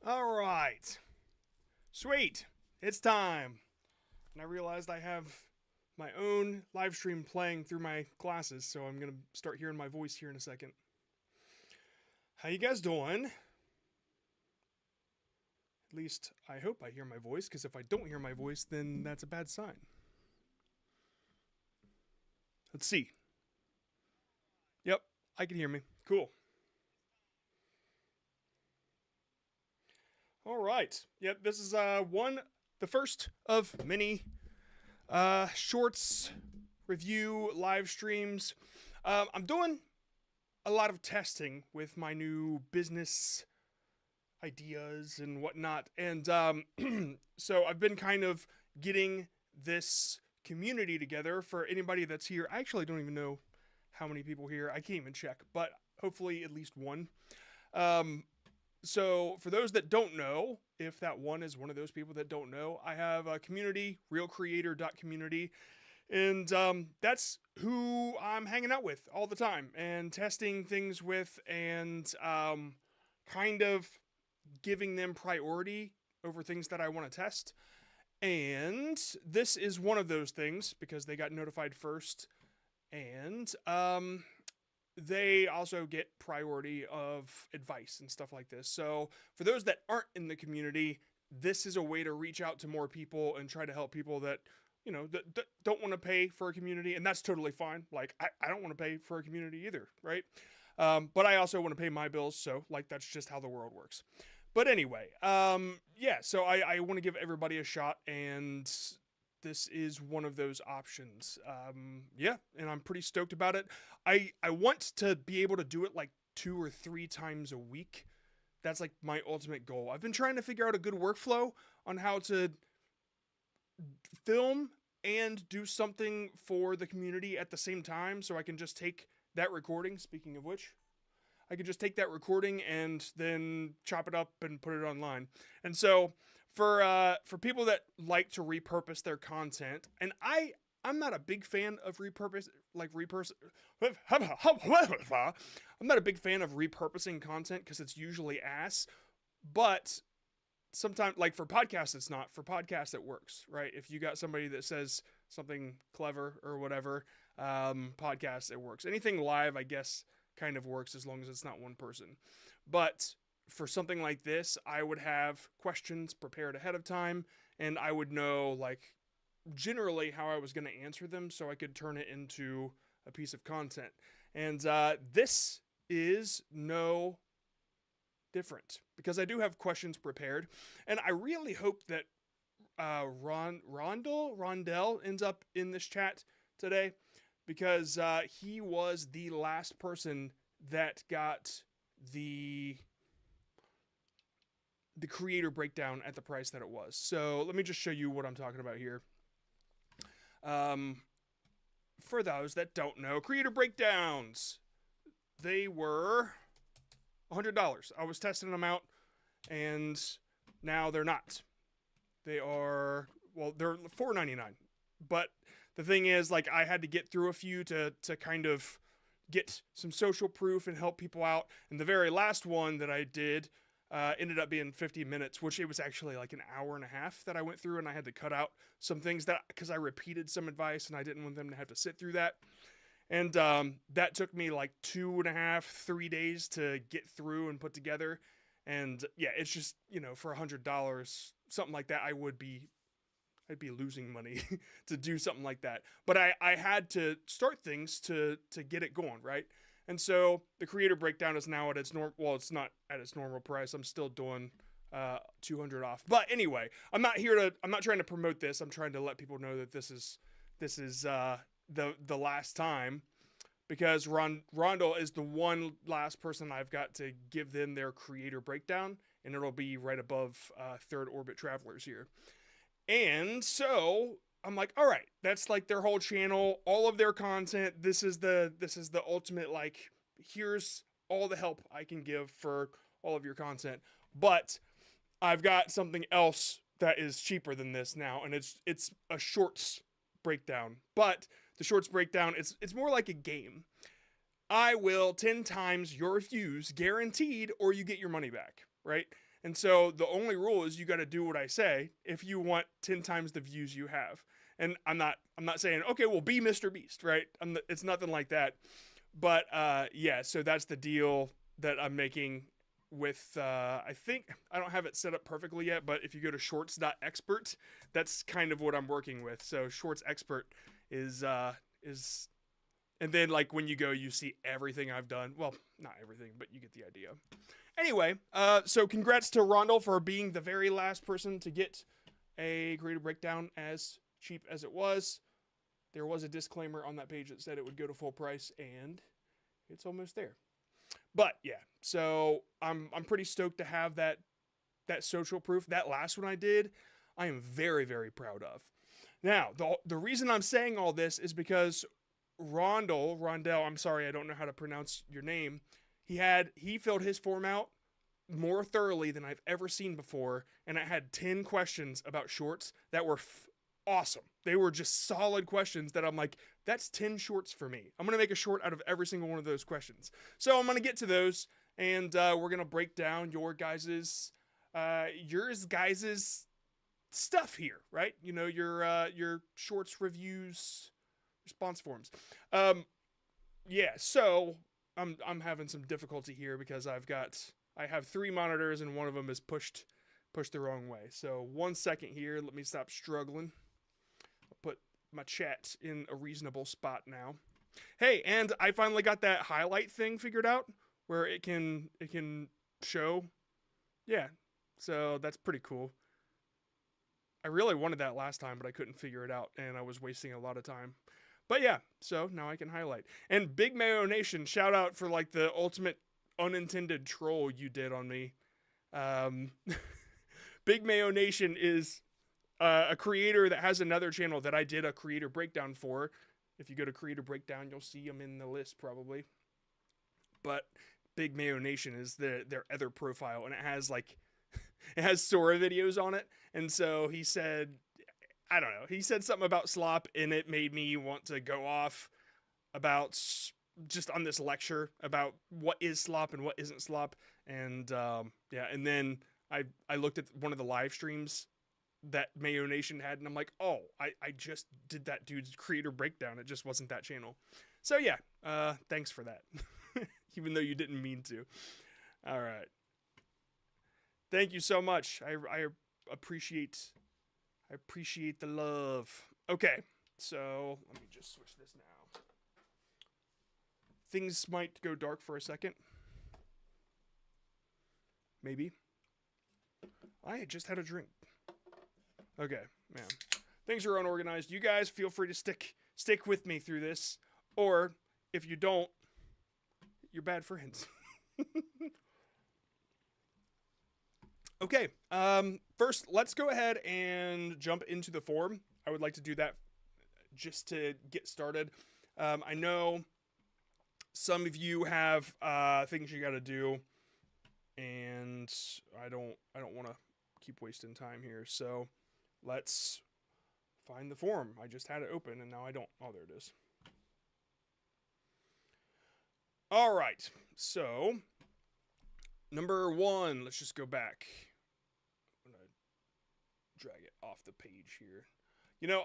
All right. Sweet. It's time. And I realized I have my own live stream playing through my glasses, so I'm going to start hearing my voice here in a second. How you guys doing? At least I hope I hear my voice, because if I don't hear my voice, then that's a bad sign. Let's see. Yep, I can hear me. Cool. All right. Yep, this is the first of many shorts review live streams. I'm doing a lot of testing with my new business ideas and whatnot, and so I've been kind of getting this community together for anybody that's here. I actually don't even know how many people here. I can't even check, but hopefully at least one. So for those that don't know, if that one is one of those people that don't know, I have a community, realcreator.community, and that's who I'm hanging out with all the time and testing things with, and kind of giving them priority over things that I want to test. And this is one of those things because they got notified first, and they also get priority of advice and stuff like this. So for those that aren't in the community, this is a way to reach out to more people and try to help people that that don't want to pay for a community, and that's totally fine. Like I don't want to pay for a community either, right? But I also want to pay my bills, so like that's just how the world works. But anyway, yeah. So I want to give everybody a shot, and this is one of those options. Yeah, and I'm pretty stoked about it. I want to be able to do it like 2 or 3 times a week. That's like my ultimate goal. I've been trying to figure out a good workflow on how to film and do something for the community at the same time, so I can just take that recording. Speaking of which, I could just take that recording and then chop it up and put it online. And so for people that like to repurpose their content, and I'm not a big fan of I'm not a big fan of repurposing content because it's usually ass, but sometimes, like for podcasts it's not. For podcasts it works, right? If you got somebody that says something clever or whatever, podcasts it works. Anything live, I guess, kind of works as long as it's not one person. But for something like this, I would have questions prepared ahead of time, and I would know like generally how I was going to answer them, so I could turn it into a piece of content. And this is no different because I do have questions prepared, and I really hope that Rondell ends up in this chat today, because he was the last person that got the creator breakdown at the price that it was. So let me just show you what I'm talking about here. For those that don't know, creator breakdowns, they were $100. I was testing them out, and now they're not. They are, well, they're $4.99. But the thing is, like, I had to get through a few to kind of get some social proof and help people out. And the very last one that I did ended up being 50 minutes, which it was actually like an hour and a half that I went through, and I had to cut out some things that because I repeated some advice and I didn't want them to have to sit through that. And that took me like 2.5, 3 days to get through and put together. And yeah, it's just, for $100, something like that, I'd be losing money to do something like that. But I had to start things to get it going, right? And so the creator breakdown is now at its normal. Well, it's not at its normal price. I'm still doing 200 off. But anyway, I'm not trying to promote this. I'm trying to let people know that this is the last time, because Rondell is the one last person I've got to give them their creator breakdown, and it'll be right above Third Orbit Travelers here. And so I'm like, all right, that's like their whole channel, all of their content. This is the ultimate, like, here's all the help I can give for all of your content. But I've got something else that is cheaper than this now, and it's a shorts breakdown. But the shorts breakdown, it's more like a game. I will 10 times your views guaranteed, or you get your money back, right? And so the only rule is you got to do what I say if you want 10 times the views you have. And I'm not saying, okay, well, be Mr. Beast, right? It's nothing like that. But yeah, so that's the deal that I'm making with I think I don't have it set up perfectly yet, but if you go to shorts.expert, that's kind of what I'm working with. So shorts expert is and then like when you go, you see everything I've done. Well, not everything, but you get the idea. Anyway, so congrats to Rondell for being the very last person to get a Creator Breakdown as cheap as it was. There was a disclaimer on that page that said it would go to full price, and it's almost there. But yeah, so I'm pretty stoked to have that social proof. That last one I did, I am very, very proud of. Now, the reason I'm saying all this is because Rondell, I'm sorry, I don't know how to pronounce your name. He filled his form out more thoroughly than I've ever seen before, and it had 10 questions about shorts that were awesome. They were just solid questions that I'm like, that's 10 shorts for me. I'm going to make a short out of every single one of those questions. So I'm going to get to those, and we're going to break down your guys's stuff here, right? You know, your shorts, reviews, response forms. Yeah, so I'm having some difficulty here because I have 3 monitors and one of them is pushed the wrong way. So 1 second here, let me stop struggling. I'll put my chat in a reasonable spot now. Hey, and I finally got that highlight thing figured out where it can show. Yeah, so that's pretty cool. I really wanted that last time, but I couldn't figure it out, and I was wasting a lot of time. But yeah, so now I can highlight. And Big Mayo Nation, shout out for like the ultimate unintended troll you did on me. Big Mayo Nation is a creator that has another channel that I did a creator breakdown for. If you go to creator breakdown, you'll see them in the list probably. But Big Mayo Nation is their other profile, and it has like it has Sora videos on it. And so he said, I don't know, he said something about slop, and it made me want to go off about just on this lecture about what is slop and what isn't slop. And yeah, and then I looked at one of the live streams that Mayo Nation had, and I'm like, oh, I just did that dude's creator breakdown. It just wasn't that channel. So yeah, thanks for that. Even though you didn't mean to. All right. Thank you so much. I appreciate the love. Okay, so let me just switch this now. Things might go dark for a second. Maybe. I just had a drink. Okay, man. Things are unorganized. You guys feel free to stick with me through this. Or, if you don't, you're bad friends. Okay, first, let's go ahead and jump into the form. I would like to do that just to get started. I know some of you have things you got to do, and I don't want to keep wasting time here. So let's find the form. I just had it open, and now I don't. Oh, there it is. All right, so number 1, let's just go back. I'm gonna drag it off the page here. You know,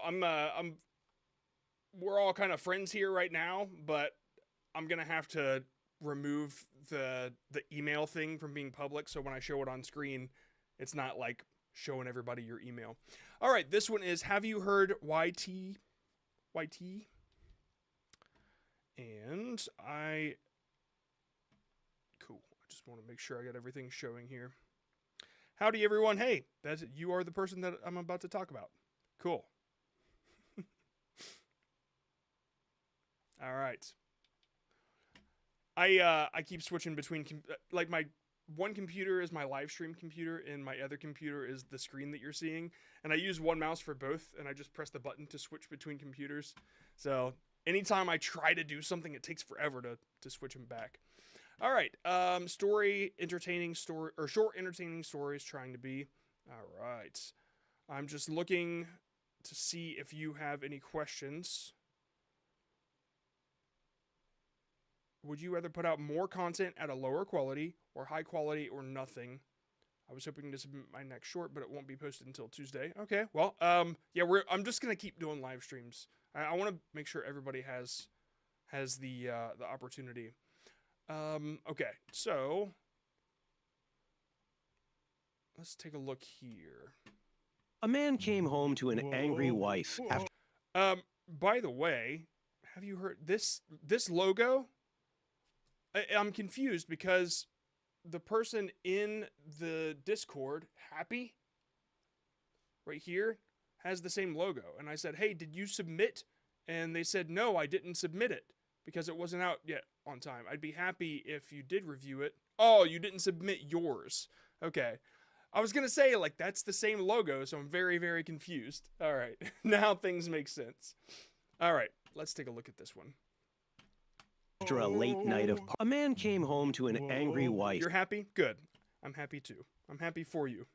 we're all kind of friends here right now, but I'm gonna have to remove the email thing from being public, so when I show it on screen, it's not like showing everybody your email. All right, this one is, have you heard YT? And cool. I just want to make sure I got everything showing here. Howdy, everyone. Hey, you are the person that I'm about to talk about. Cool. All right. I keep switching between like my one computer is my live stream computer, and my other computer is the screen that you're seeing. And I use one mouse for both, and I just press the button to switch between computers. So anytime I try to do something, it takes forever to switch them back. All right, short entertaining stories trying to be. All right, I'm just looking to see if you have any questions. Would you rather put out more content at a lower quality, or high quality, or nothing? I was hoping to submit my next short, but it won't be posted until Tuesday. Okay, well, yeah, I'm just gonna keep doing live streams. I want to make sure everybody has the opportunity. Okay, so let's take a look here. A man came home to an angry wife after. By the way, have you heard this logo? I'm confused because the person in the Discord, Happy, right here, has the same logo. And I said, hey, did you submit? And they said, no, I didn't submit it because it wasn't out yet on time. I'd be happy if you did review it. Oh, you didn't submit yours. Okay. I was going to say, like, that's the same logo, so I'm very, very confused. All right. Now things make sense. All right. Let's take a look at this one. After a late night of a man came home to an angry wife. You're happy? Good. I'm happy too. I'm happy for you.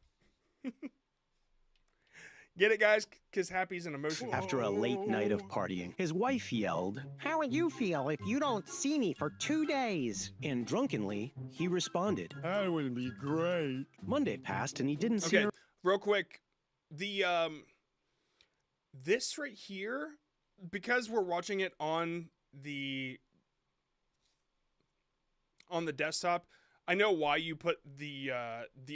Get it, guys? Because happy's an emotion. After a late night of partying, his wife yelled, "How would you feel if you don't see me for 2 days?" And drunkenly, he responded, "That would be great." Monday passed and he didn't see her. Real quick, the this right here, because we're watching it on the desktop, I know why you put the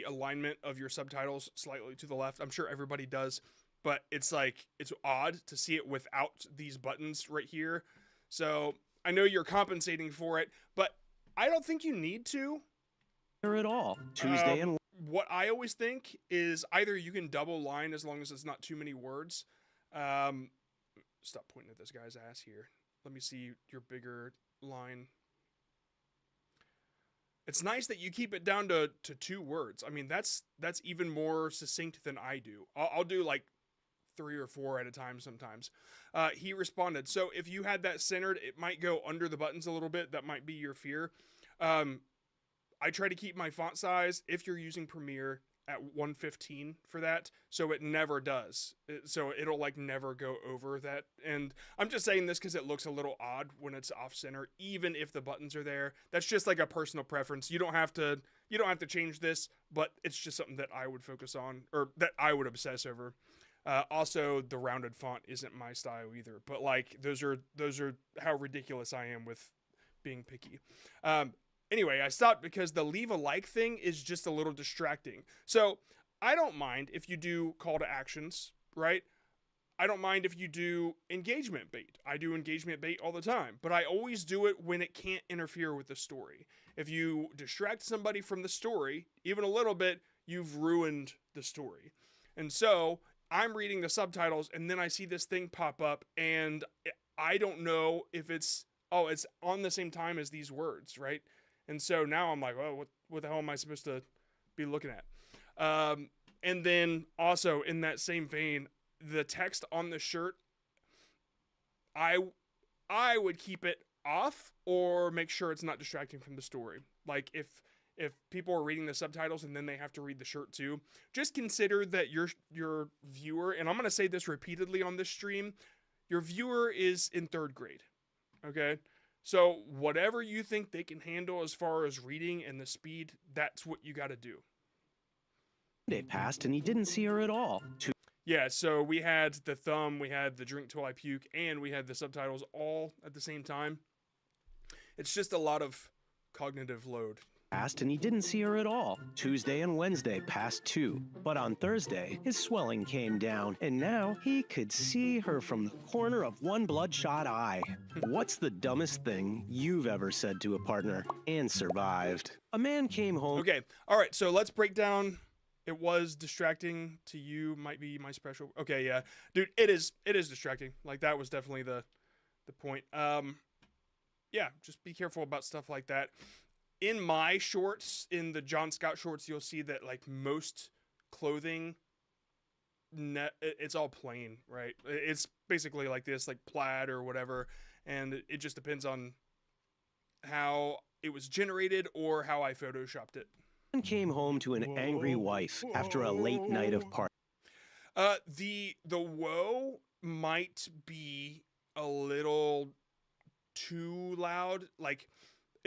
alignment of your subtitles slightly to the left. I'm sure everybody does, but it's like, it's odd to see it without these buttons right here. So I know you're compensating for it, but I don't think you need to. At all. Tuesday and what I always think is either you can double line as long as it's not too many words. Stop pointing at this guy's ass here. Let me see your bigger line. It's nice that you keep it down to 2 words. I mean, that's even more succinct than I do. I'll do like 3 or 4 at a time sometimes. He responded. So if you had that centered, it might go under the buttons a little bit. That might be your fear. I try to keep my font size, if you're using Premiere, at 115 for that, so it never does. So it'll like never go over that. And I'm just saying this because it looks a little odd when it's off center, even if the buttons are there. That's just like a personal preference. You don't have to change this, but it's just something that I would focus on, or that I would obsess over. Also, the rounded font isn't my style either. But like those are how ridiculous I am with being picky. Anyway, I stopped because the leave a like thing is just a little distracting. So I don't mind if you do call to actions, right? I don't mind if you do engagement bait. I do engagement bait all the time, but I always do it when it can't interfere with the story. If you distract somebody from the story, even a little bit, you've ruined the story. And so I'm reading the subtitles and then I see this thing pop up and I don't know if it's on the same time as these words, right? And so now I'm like, oh, what the hell am I supposed to be looking at? And then also in that same vein, the text on the shirt, I would keep it off or make sure it's not distracting from the story. Like if people are reading the subtitles and then they have to read the shirt too, just consider that your viewer, and I'm going to say this repeatedly on this stream, your viewer is in 3rd grade. Okay? So whatever you think they can handle as far as reading and the speed, that's what you got to do. Monday passed and he didn't see her at all. Yeah, so we had the thumb, we had the drink till I puke, and we had the subtitles all at the same time. It's just a lot of cognitive load. Passed and he didn't see her at all. Tuesday and Wednesday passed too, but on Thursday, his swelling came down, and now he could see her from the corner of one bloodshot eye. What's the dumbest thing you've ever said to a partner and survived? A man came home. Okay, all right, so let's break down. It was distracting to you, might be my special. Okay, yeah, dude, it is distracting. Like that was definitely the point. Yeah, just be careful about stuff like that. In my shorts, in the John Scott shorts, you'll see that like most clothing, it's all plain, right? It's basically like this, like plaid or whatever, and it just depends on how it was generated or how I photoshopped it. Came home to an angry wife after a late night of party. The whoa might be a little too loud. Like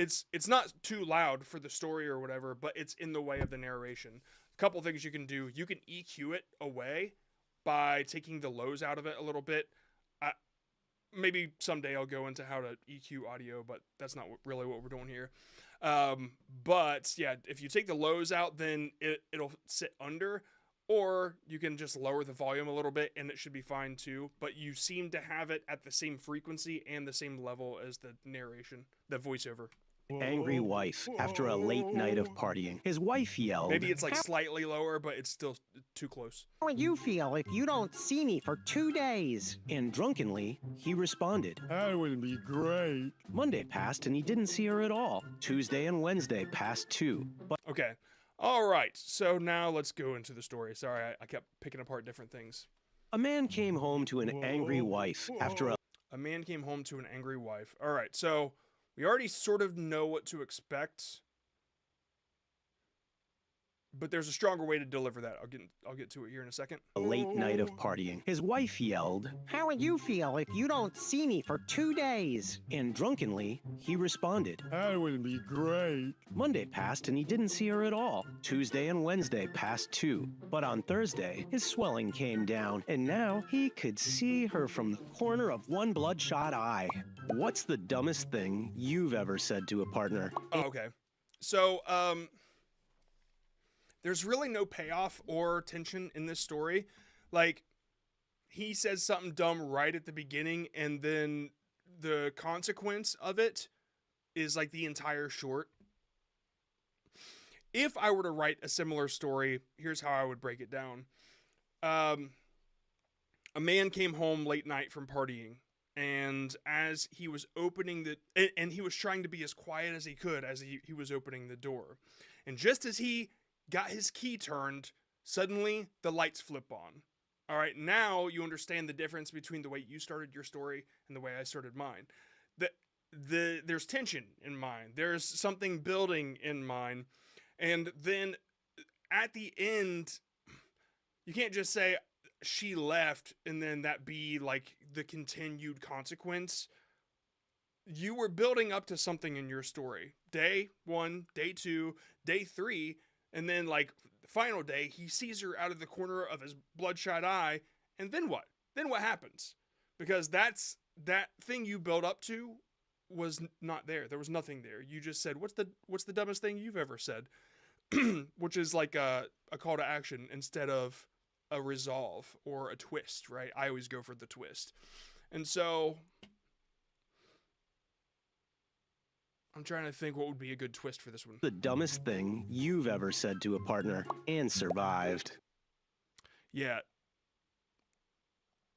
it's not too loud for the story or whatever, but it's in the way of the narration. A couple things you can do. You can EQ it away by taking the lows out of it a little bit. Maybe someday I'll go into how to EQ audio, but that's not really what we're doing here. But yeah, if you take the lows out, then it'll sit under, or you can just lower the volume a little bit and it should be fine too. But you seem to have it at the same frequency and the same level as the narration, the voiceover. Angry wife after a late night of partying. His wife yelled, Maybe it's like slightly lower, but it's still too close. How would you feel if you don't see me for 2 days? and drunkenly, he responded. That would be great. Monday passed and he didn't see her at all. Tuesday and Wednesday passed too. But Okay. All right. So now let's go into the story. Sorry, I kept picking apart different things. a man came home to an angry wife after A man came home to an angry wife. All right. So we already sort of know what to expect, but there's a stronger way to deliver that. I'll get to it here in a second. a late night of partying. His wife yelled, How would you feel if you don't see me for 2 days? and drunkenly, he responded. That would be great. Monday passed and he didn't see her at all. Tuesday and Wednesday passed too. But on Thursday, his swelling came down, and now he could see her from the corner of one bloodshot eye. What's the dumbest thing you've ever said to a partner? Oh, okay. So, there's really no payoff or tension in this story. Like, he says something dumb right at the beginning, and then the consequence of it is like the entire short. If I were to write a similar story, here's how I would break it down. A man came home late night from partying, and as he was opening and he was trying to be as quiet as he could as he was opening the door. And just as he got his key turned, suddenly the lights flip on. All right, now you understand the difference between the way you started your story and the way I started mine. There's tension in mine. There's something building in mine. And then at the end, you can't just say she left and then that be like the continued consequence. You were building up to something in your story. Day 1, day 2, day 3, and then like the final day, he sees her out of the corner of his bloodshot eye, and then what? Then what happens? Because that thing you built up to was not there. There was nothing there. You just said, what's the dumbest thing you've ever said? Which is like a call to action instead of a resolve or a twist, right? I always go for the twist. And so I'm trying to think what would be a good twist for this one. The dumbest thing you've ever said to a partner and survived. Yeah.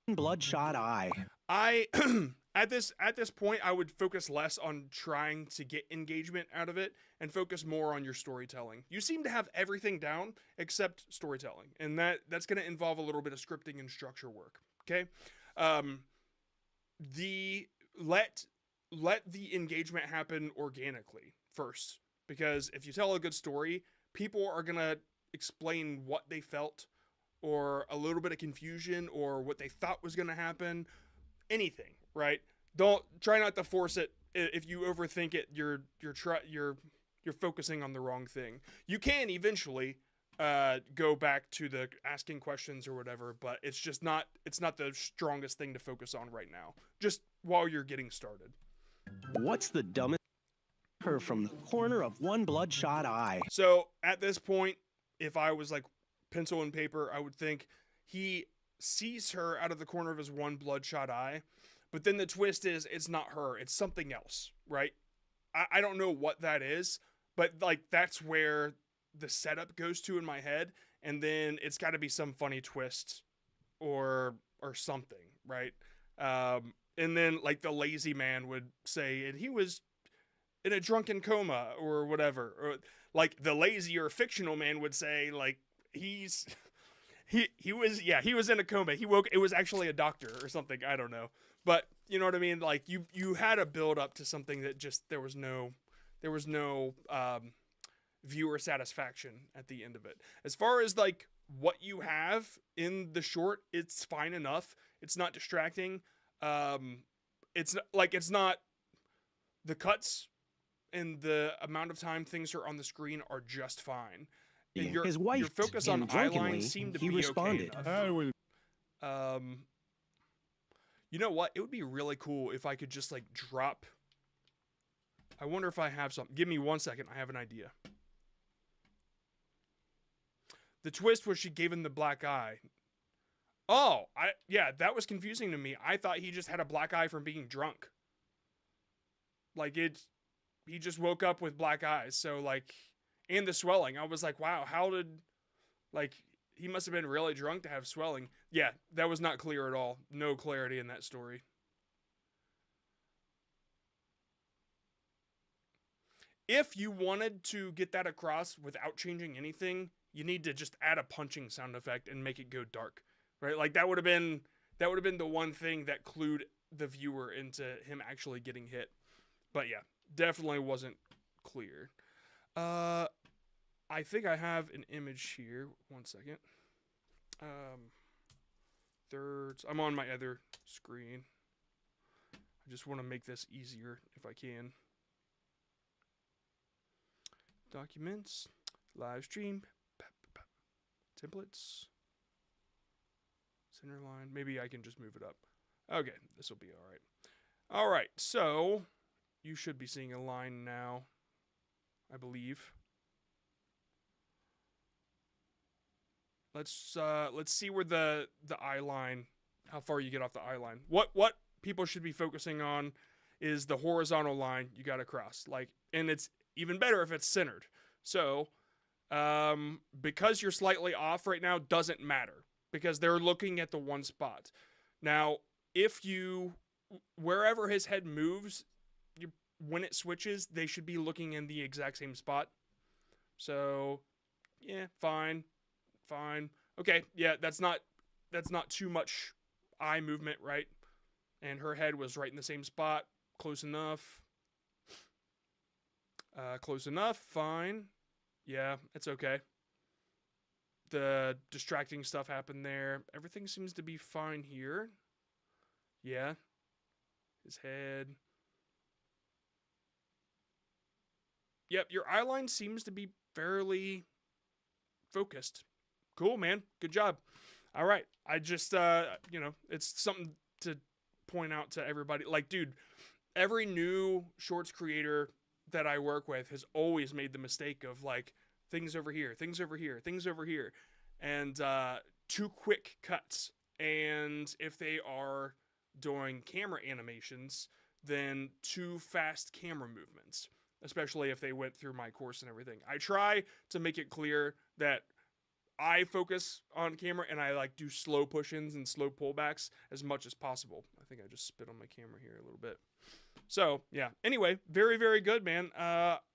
Bloodshot eye. I at this point I would focus less on trying to get engagement out of it and focus more on your storytelling. You seem to have everything down except storytelling, and that's going to involve a little bit of scripting and structure work. Okay, let the engagement happen organically first, because if you tell a good story, people are going to explain what they felt or a little bit of confusion or what they thought was going to happen. Anything, right? Don't try not to force it. If you overthink it, you're focusing on the wrong thing. You can eventually go back to the asking questions or whatever, but it's not the strongest thing to focus on right now, just while you're getting started. What's the dumbest her from the corner of one bloodshot eye? So at this point, if I was like pencil and paper, I would think he sees her out of the corner of his one bloodshot eye, but then the twist is it's not her, it's something else, right? I don't know what that is, but like that's where the setup goes to in my head, and then it's got to be some funny twist or something, right? And then like the lazy man would say, and he was in a drunken coma or whatever, or like the lazy or fictional man would say, like he was in a coma. He woke. It was actually a doctor or something. I don't know, but you know what I mean. Like you had a build up to something that just there was no viewer satisfaction at the end of it. As far as like what you have in the short, it's fine enough. It's not distracting. It's not the cuts and the amount of time things are on the screen are just fine. And His your wife focus him on drunkenly, eyeline seemed to he be responded. okay enough. I will. You know what? It would be really cool if I could just like drop. I wonder if I have something. Give me 1 second. I have an idea. The twist was she gave him the black eye. Oh, yeah, that was confusing to me. I thought he just had a black eye from being drunk. Like he just woke up with black eyes. So like, and the swelling. I was like, wow, how did, like, he must have been really drunk to have swelling. Yeah, that was not clear at all. No clarity in that story. If you wanted to get that across without changing anything, you need to just add a punching sound effect and make it go dark, right? Like that would have been the one thing that clued the viewer into him actually getting hit. But yeah, definitely wasn't clear. I think I have an image here. 1 second. Thirds. I'm on my other screen. I just want to make this easier if I can. Documents, live stream, templates, center line. Maybe I can just move it up. Okay, this will be all right. All right, so you should be seeing a line now, I believe. Let's see where the eye line, how far you get off the eye line. What people should be focusing on is the horizontal line you got to cross. Like, and it's even better if it's centered. So, because you're slightly off right now doesn't matter because they're looking at the one spot. Now, if you, wherever his head moves, when it switches, they should be looking in the exact same spot. So, yeah, fine. Okay, yeah, that's not too much eye movement, right? And her head was right in the same spot. Close enough. Close enough. Fine. Yeah, it's okay. The distracting stuff happened there. Everything seems to be fine here. Yeah. His head. Yep, your eye line seems to be fairly focused. Cool, man. Good job. All right. I just, it's something to point out to everybody. Like, dude, every new shorts creator that I work with has always made the mistake of like things over here, things over here, things over here, and too quick cuts. And if they are doing camera animations, then too fast camera movements, especially if they went through my course and everything. I try to make it clear that I focus on camera and I like do slow push-ins and slow pullbacks as much as possible. I think I just spit on my camera here a little bit. So, yeah. Anyway, very, very good, man.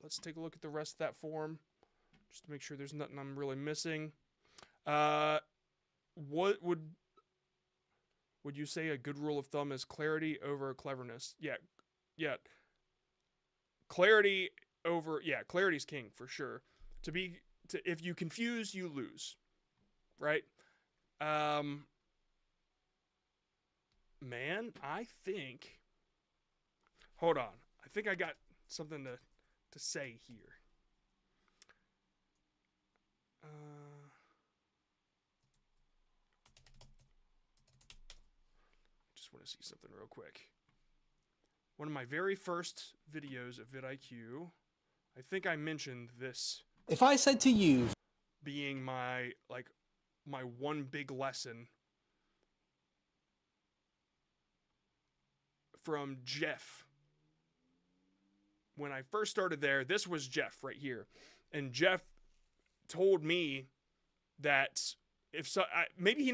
Let's take a look at the rest of that form just to make sure there's nothing I'm really missing. What would you say a good rule of thumb is clarity over cleverness? Yeah. Clarity over, clarity's king for sure. If you confuse, you lose, right? Man, I think. Hold on, I think I got something to say here. Just want to see something real quick. One of my very first videos of vidIQ, I think I mentioned this. If I said to you, being my one big lesson from Jeff. When I first started there, this was Jeff right here. And Jeff told me that maybe he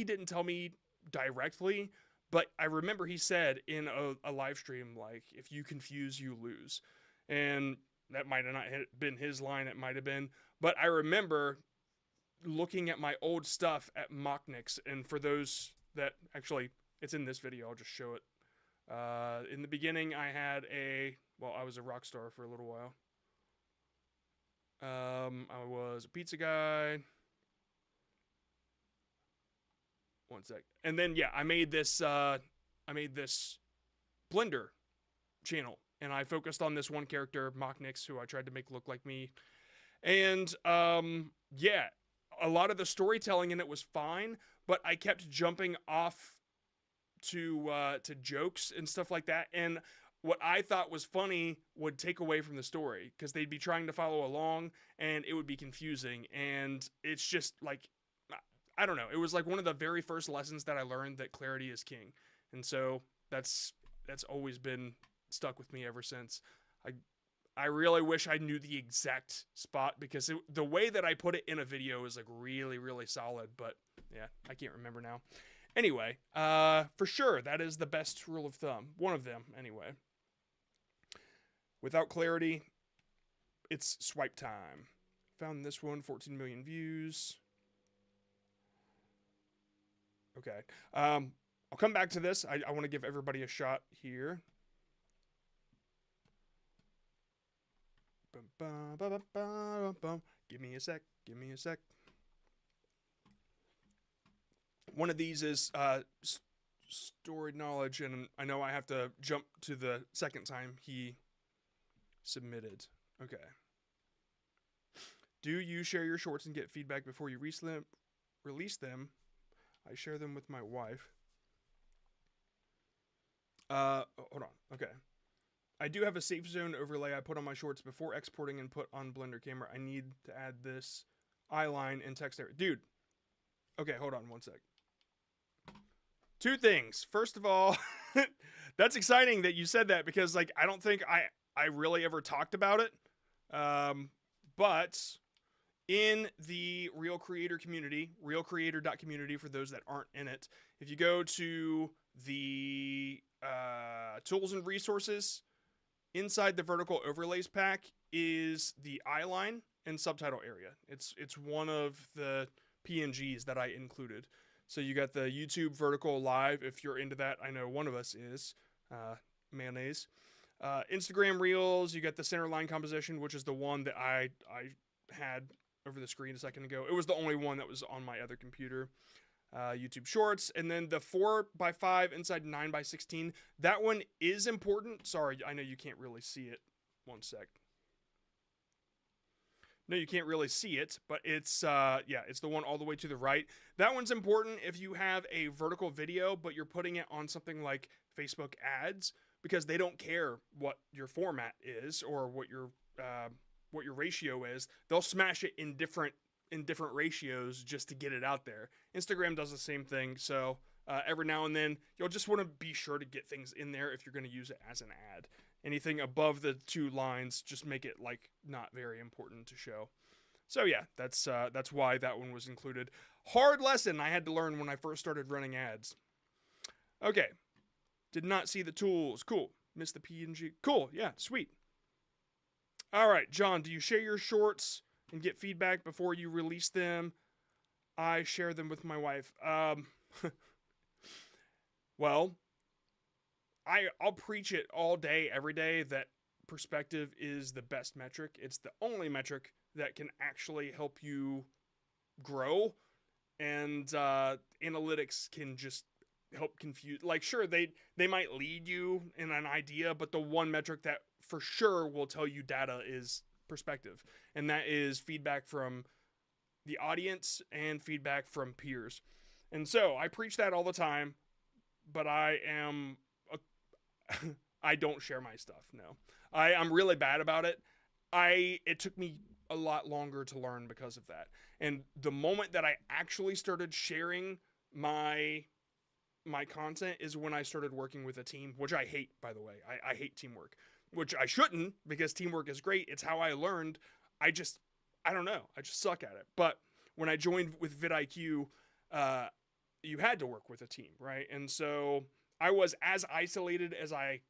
didn't tell me directly, but I remember he said in a live stream, like, if you confuse, you lose. And that might have not been his line, it might have been. But I remember looking at my old stuff at Mocknix, and for those that actually, it's in this video, I'll just show it. In the beginning, I was a rock star for a little while. I was a pizza guy. One sec. And then, yeah, I made this Blender channel. and I focused on this one character, Mocknix, who I tried to make look like me. And yeah, a lot of the storytelling in it was fine, but I kept jumping off to jokes and stuff like that, and what I thought was funny would take away from the story because they'd be trying to follow along and it would be confusing. And it's just like, I don't know. It was like one of the very first lessons that I learned that clarity is king. And so that's always been stuck with me ever since. I really wish I knew the exact spot because the way that I put it in a video is like really, really solid. But yeah, I can't remember now. Anyway, for sure, that is the best rule of thumb. One of them, anyway. Without clarity, it's swipe time. Found this one, 14 million views. Okay. I'll come back to this. I want to give everybody a shot here. Give me a sec. Give me a sec. One of these is stored knowledge, and I know I have to jump to the second time he submitted. Okay. Do you share your shorts and get feedback before you release them? I share them with my wife. Hold on. Okay. I do have a safe zone overlay I put on my shorts before exporting and put on Blender camera. I need to add this eyeline and text area. Dude. Okay, hold on one sec. Two things. First of all, that's exciting that you said that because like I don't think I really ever talked about it. But in the Real Creator community, realcreator.community for those that aren't in it, if you go to the tools and resources, inside the vertical overlays pack is the eyeline and subtitle area. It's one of the PNGs that I included. So you got the YouTube vertical live if you're into that. I know one of us is, mayonnaise. Instagram Reels, you got the center line composition, which is the one that I had over the screen a second ago. It was the only one that was on my other computer. YouTube Shorts, and then the 4x5 inside 9x16. That one is important. Sorry, I know you can't really see it. One sec. No, you can't really see it, but it's yeah, it's the one all the way to the right. That one's important if you have a vertical video, but you're putting it on something like Facebook ads because they don't care what your format is or what your ratio is. They'll smash it in different ratios just to get it out there. Instagram does the same thing. So every now and then you'll just want to be sure to get things in there if you're going to use it as an ad. Anything above the two lines, just make it like not very important to show. So yeah, that's why that one was included. Hard lesson I had to learn when I first started running ads. Okay. Did not see the tools. Cool. Missed the PNG. Cool. Yeah, sweet. All right, John, do you share your shorts and get feedback before you release them? I share them with my wife. Well, I'll preach it all day, every day, that perspective is the best metric. It's the only metric that can actually help you grow, and analytics can just help confuse. Like, sure, they might lead you in an idea, but the one metric that for sure will tell you data is perspective, and that is feedback from the audience and feedback from peers. And so I preach that all the time, but I don't share my stuff. No, I'm really bad about it. It took me a lot longer to learn because of that. And the moment that I actually started sharing my content is when I started working with a team, which I hate, by the way. I hate teamwork, which I shouldn't, because teamwork is great. It's how I learned. I don't know. I just suck at it. But when I joined with vidIQ, you had to work with a team, right? And so I was as isolated as I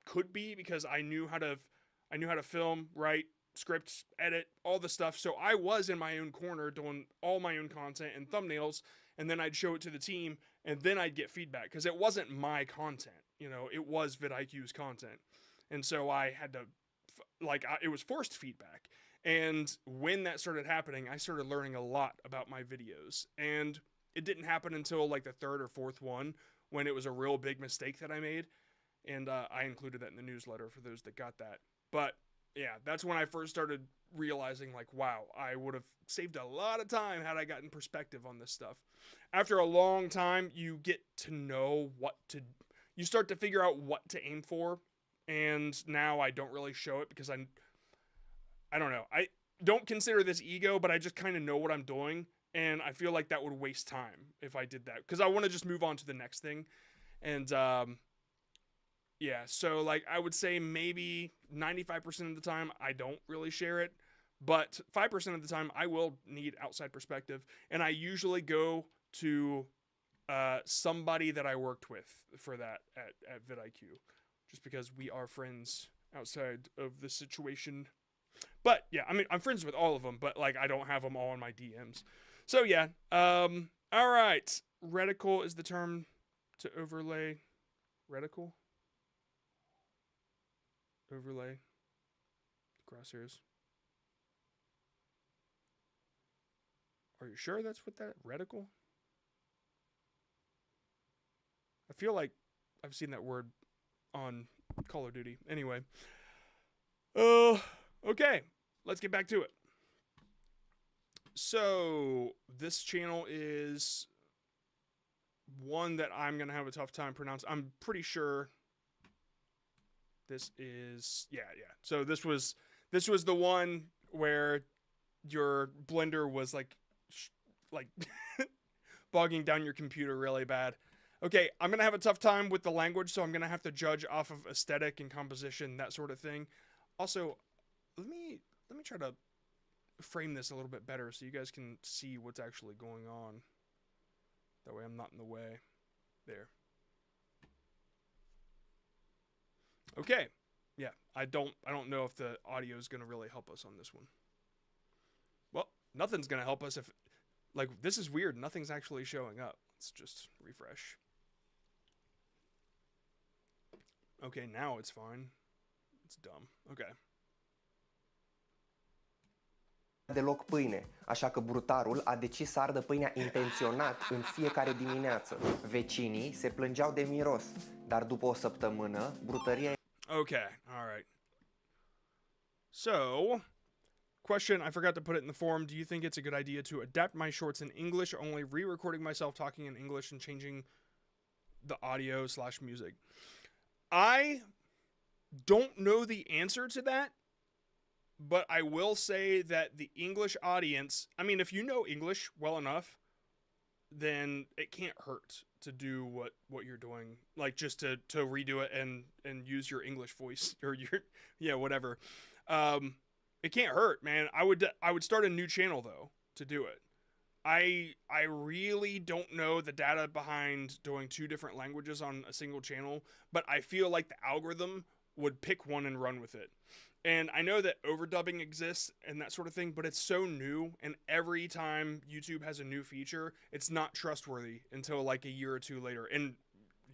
could be because I knew how to film, write, script, edit, all the stuff. So I was in my own corner doing all my own content and thumbnails, and then I'd show it to the team, and then I'd get feedback because it wasn't my content. It was vidIQ's content. And so I had to, it was forced feedback. And when that started happening, I started learning a lot about my videos. And it didn't happen until like the third or fourth one when it was a real big mistake that I made. And I included that in the newsletter for those that got that. But yeah, that's when I first started realizing, like, wow, I would have saved a lot of time had I gotten perspective on this stuff. After a long time, you get to know you start to figure out what to aim for. And now I don't really show it because I don't know. I don't consider this ego, but I just kind of know what I'm doing. And I feel like that would waste time if I did that, because I want to just move on to the next thing. And, yeah, so like I would say maybe 95% of the time I don't really share it, but 5% of the time I will need outside perspective, and I usually go to somebody that I worked with for that at vidIQ, just because we are friends outside of the situation. But yeah, I mean I'm friends with all of them, but like I don't have them all in my DMs. So yeah, all right. Reticle is the term to overlay. Reticle. Overlay crosshairs. Are you sure that's what that reticle? I feel like I've seen that word on Call of Duty. Anyway. Okay. Let's get back to it. So, this channel is one that I'm going to have a tough time pronouncing. I'm pretty sure this is yeah. So this was the one where your blender was like bogging down your computer really bad. Okay, I'm gonna have a tough time with the language, so I'm gonna have to judge off of aesthetic and composition, that sort of thing. Also, let me try to frame this a little bit better so you guys can see what's actually going on. That way I'm not in the way. There. Okay. Yeah, I don't know if the audio is going to really help us on this one. Well, nothing's going to help us if, like, this is weird. Nothing's actually showing up. Let's just refresh. Okay, now it's fine. It's dumb. Okay. Deloc pâine, așa că brutarul a decis să ardă pâinea intenționat în fiecare dimineață. Vecinii se plângeau de miros, dar după o săptămână, brutăria... Okay, all right. So, question, I forgot to put it in the forum. Do you think it's a good idea to adapt my shorts in English, or only re-recording myself talking in English and changing the audio / music? I don't know the answer to that, but I will say that the English audience, I mean, if you know English well enough, then it can't hurt to do what you're doing, like just to redo it and use your English voice or your whatever. It can't hurt, man. I would start a new channel though to do it. I really don't know the data behind doing 2 different languages on a single channel, but I feel like the algorithm would pick one and run with it. And I know that overdubbing exists and that sort of thing, but it's so new, and every time YouTube has a new feature, it's not trustworthy until like a year or 2 later. And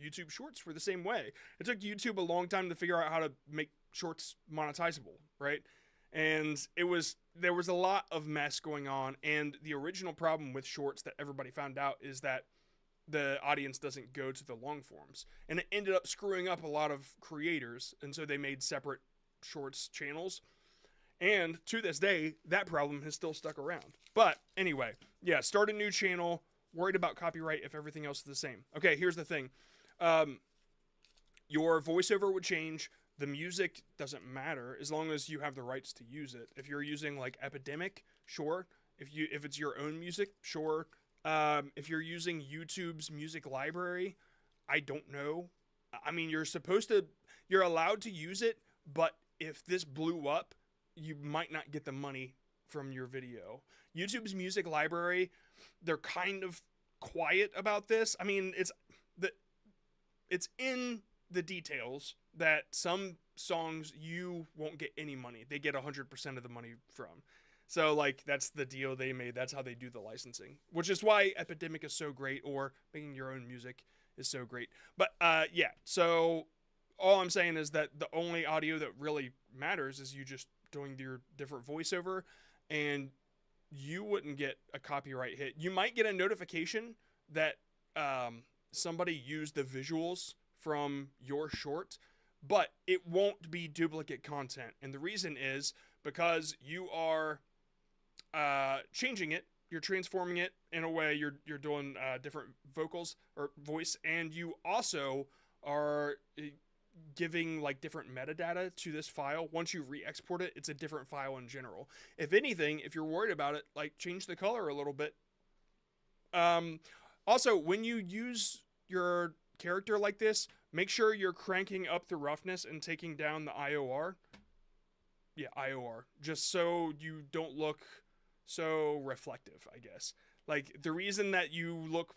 YouTube Shorts were the same way. It took YouTube a long time to figure out how to make Shorts monetizable, right? And there was a lot of mess going on, and the original problem with Shorts that everybody found out is that the audience doesn't go to the long forms. And it ended up screwing up a lot of creators, and so they made separate Shorts channels, and to this day that problem has still stuck around. But anyway, yeah, start a new channel, worried about copyright if everything else is the same. Okay, here's the thing. Your voiceover would change. The music doesn't matter as long as you have the rights to use it. If you're using like Epidemic, sure. If it's your own music, sure. If you're using YouTube's music library, I don't know. I mean, you're allowed to use it, but if this blew up, you might not get the money from your video. YouTube's music library, they're kind of quiet about this. I mean, it's in the details that some songs you won't get any money. They get 100% of the money from. So, like, that's the deal they made. That's how they do the licensing, which is why Epidemic is so great, or making your own music is so great. But, yeah, so all I'm saying is that the only audio that really matters is you just doing your different voiceover, and you wouldn't get a copyright hit. You might get a notification that somebody used the visuals from your short, but it won't be duplicate content. And the reason is because you are changing it. You're transforming it in a way. You're doing different vocals or voice, and you also are giving like different metadata to this file. Once you re-export it, it's a different file in general. If anything, if you're worried about it, like change the color a little bit. Also, when you use your character like this, make sure you're cranking up the roughness and taking down the IOR. Yeah, IOR. Just so you don't look so reflective, I guess. Like, the reason that you look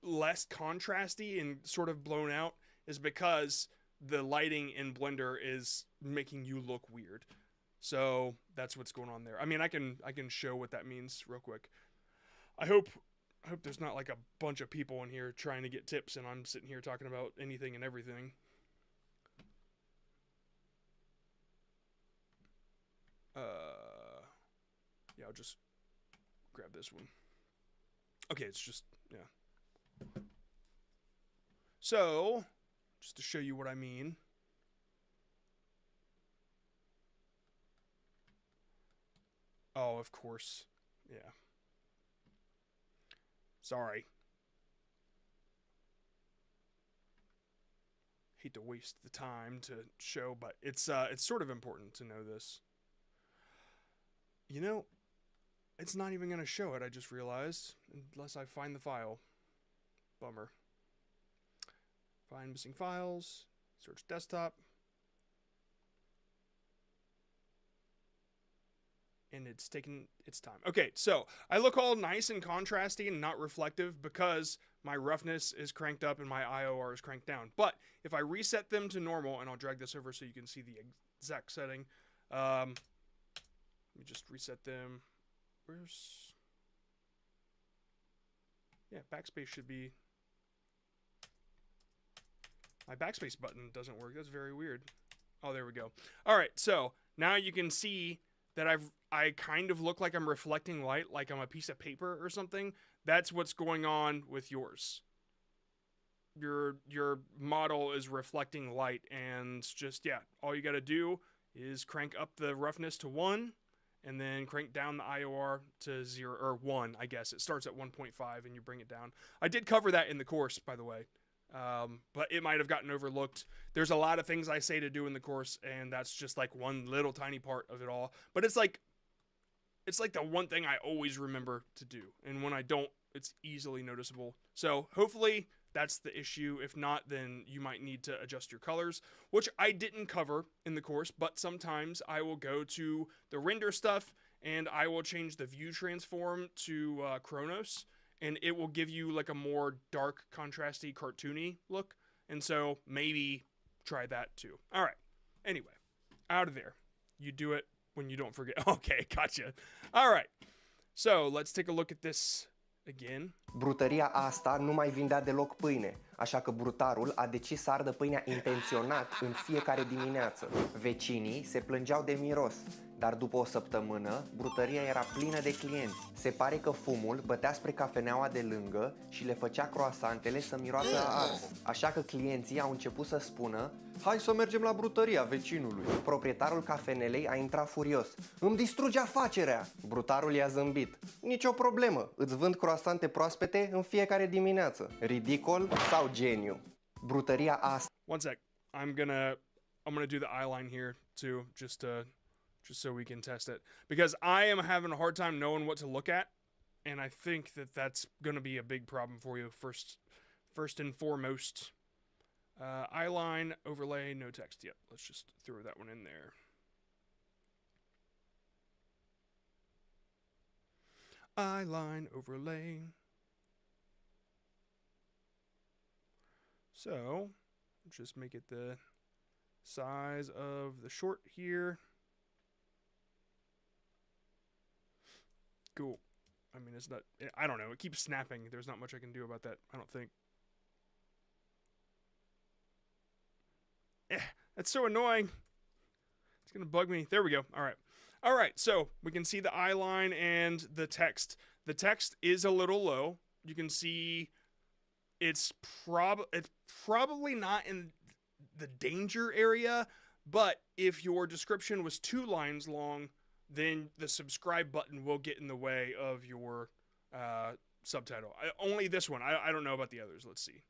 less contrasty and sort of blown out is because the lighting in Blender is making you look weird. So that's what's going on there. I mean, I can show what that means real quick. I hope there's not like a bunch of people in here trying to get tips and I'm sitting here talking about anything and everything. Yeah, I'll just grab this one. Okay, it's just, yeah. So, just to show you what I mean. Oh, of course. Yeah. Sorry. Hate to waste the time to show, but it's sort of important to know this. You know, it's not even going to show it, I just realized, unless I find the file. Bummer. Find missing files, search desktop. And it's taking its time. Okay, so I look all nice and contrasty and not reflective because my roughness is cranked up and my IOR is cranked down. But if I reset them to normal, and I'll drag this over so you can see the exact setting. Let me just reset them. Where's... Yeah, backspace should be... My backspace button doesn't work. That's very weird. Oh, there we go. All right, so now you can see that I kind of look like I'm reflecting light, like I'm a piece of paper or something. That's what's going on with yours. Your model is reflecting light, and just, yeah, all you got to do is crank up the roughness to 1, and then crank down the IOR to 0, or 1, I guess. It starts at 1.5, and you bring it down. I did cover that in the course, by the way. But it might have gotten overlooked. There's a lot of things I say to do in the course, and that's just like one little tiny part of it all. But it's like the one thing I always remember to do, and when I don't, it's easily noticeable. So hopefully that's the issue. If not, then you might need to adjust your colors, which I didn't cover in the course, but sometimes I will go to the render stuff and I will change the view transform to Chronos, and it will give you like a more dark, contrasty, cartoony look. And so maybe try that too. All right. Anyway, out of there. You do it when you don't forget. Okay, gotcha. All right. So let's take a look at this again. Brutăria asta nu mai vindea deloc pâine, așa că brutarul a decis să ardă pâinea intenționat în fiecare dimineață. Vecinii se plângeau de miros, dar după o săptămână, brutăria era plină de clienți. Se pare că fumul bătea spre cafeneaua de lângă și le făcea croasantele să miroasă a ars. Așa că clienții au început să spună: hai să mergem la brutăria vecinului. Proprietarul cafenelei a intrat furios: îmi distruge afacerea! Brutarul i-a zâmbit: nicio problemă, îți vând croasante proaspete în fiecare dimineață. Ridicol sau geniu? Brutăria asta... One sec. I'm gonna do the eye line here too, just so we can test it, because I am having a hard time knowing what to look at, and I think that that's gonna be a big problem for you. First and foremost, eye line, overlay, no text. Yep, let's just throw that one in there. Eye line, overlay. So, just make it the size of the short here. Cool. I mean, it's not, I don't know, it keeps snapping. There's not much I can do about that, I don't think. That's so annoying. It's gonna bug me. There we go. All right. All right, so we can see the eye line and the text. The text is a little low. You can see it's probably not in the danger area, but if your description was 2 lines long, then the subscribe button will get in the way of your subtitle. Only this one. I don't know about the others. Let's see.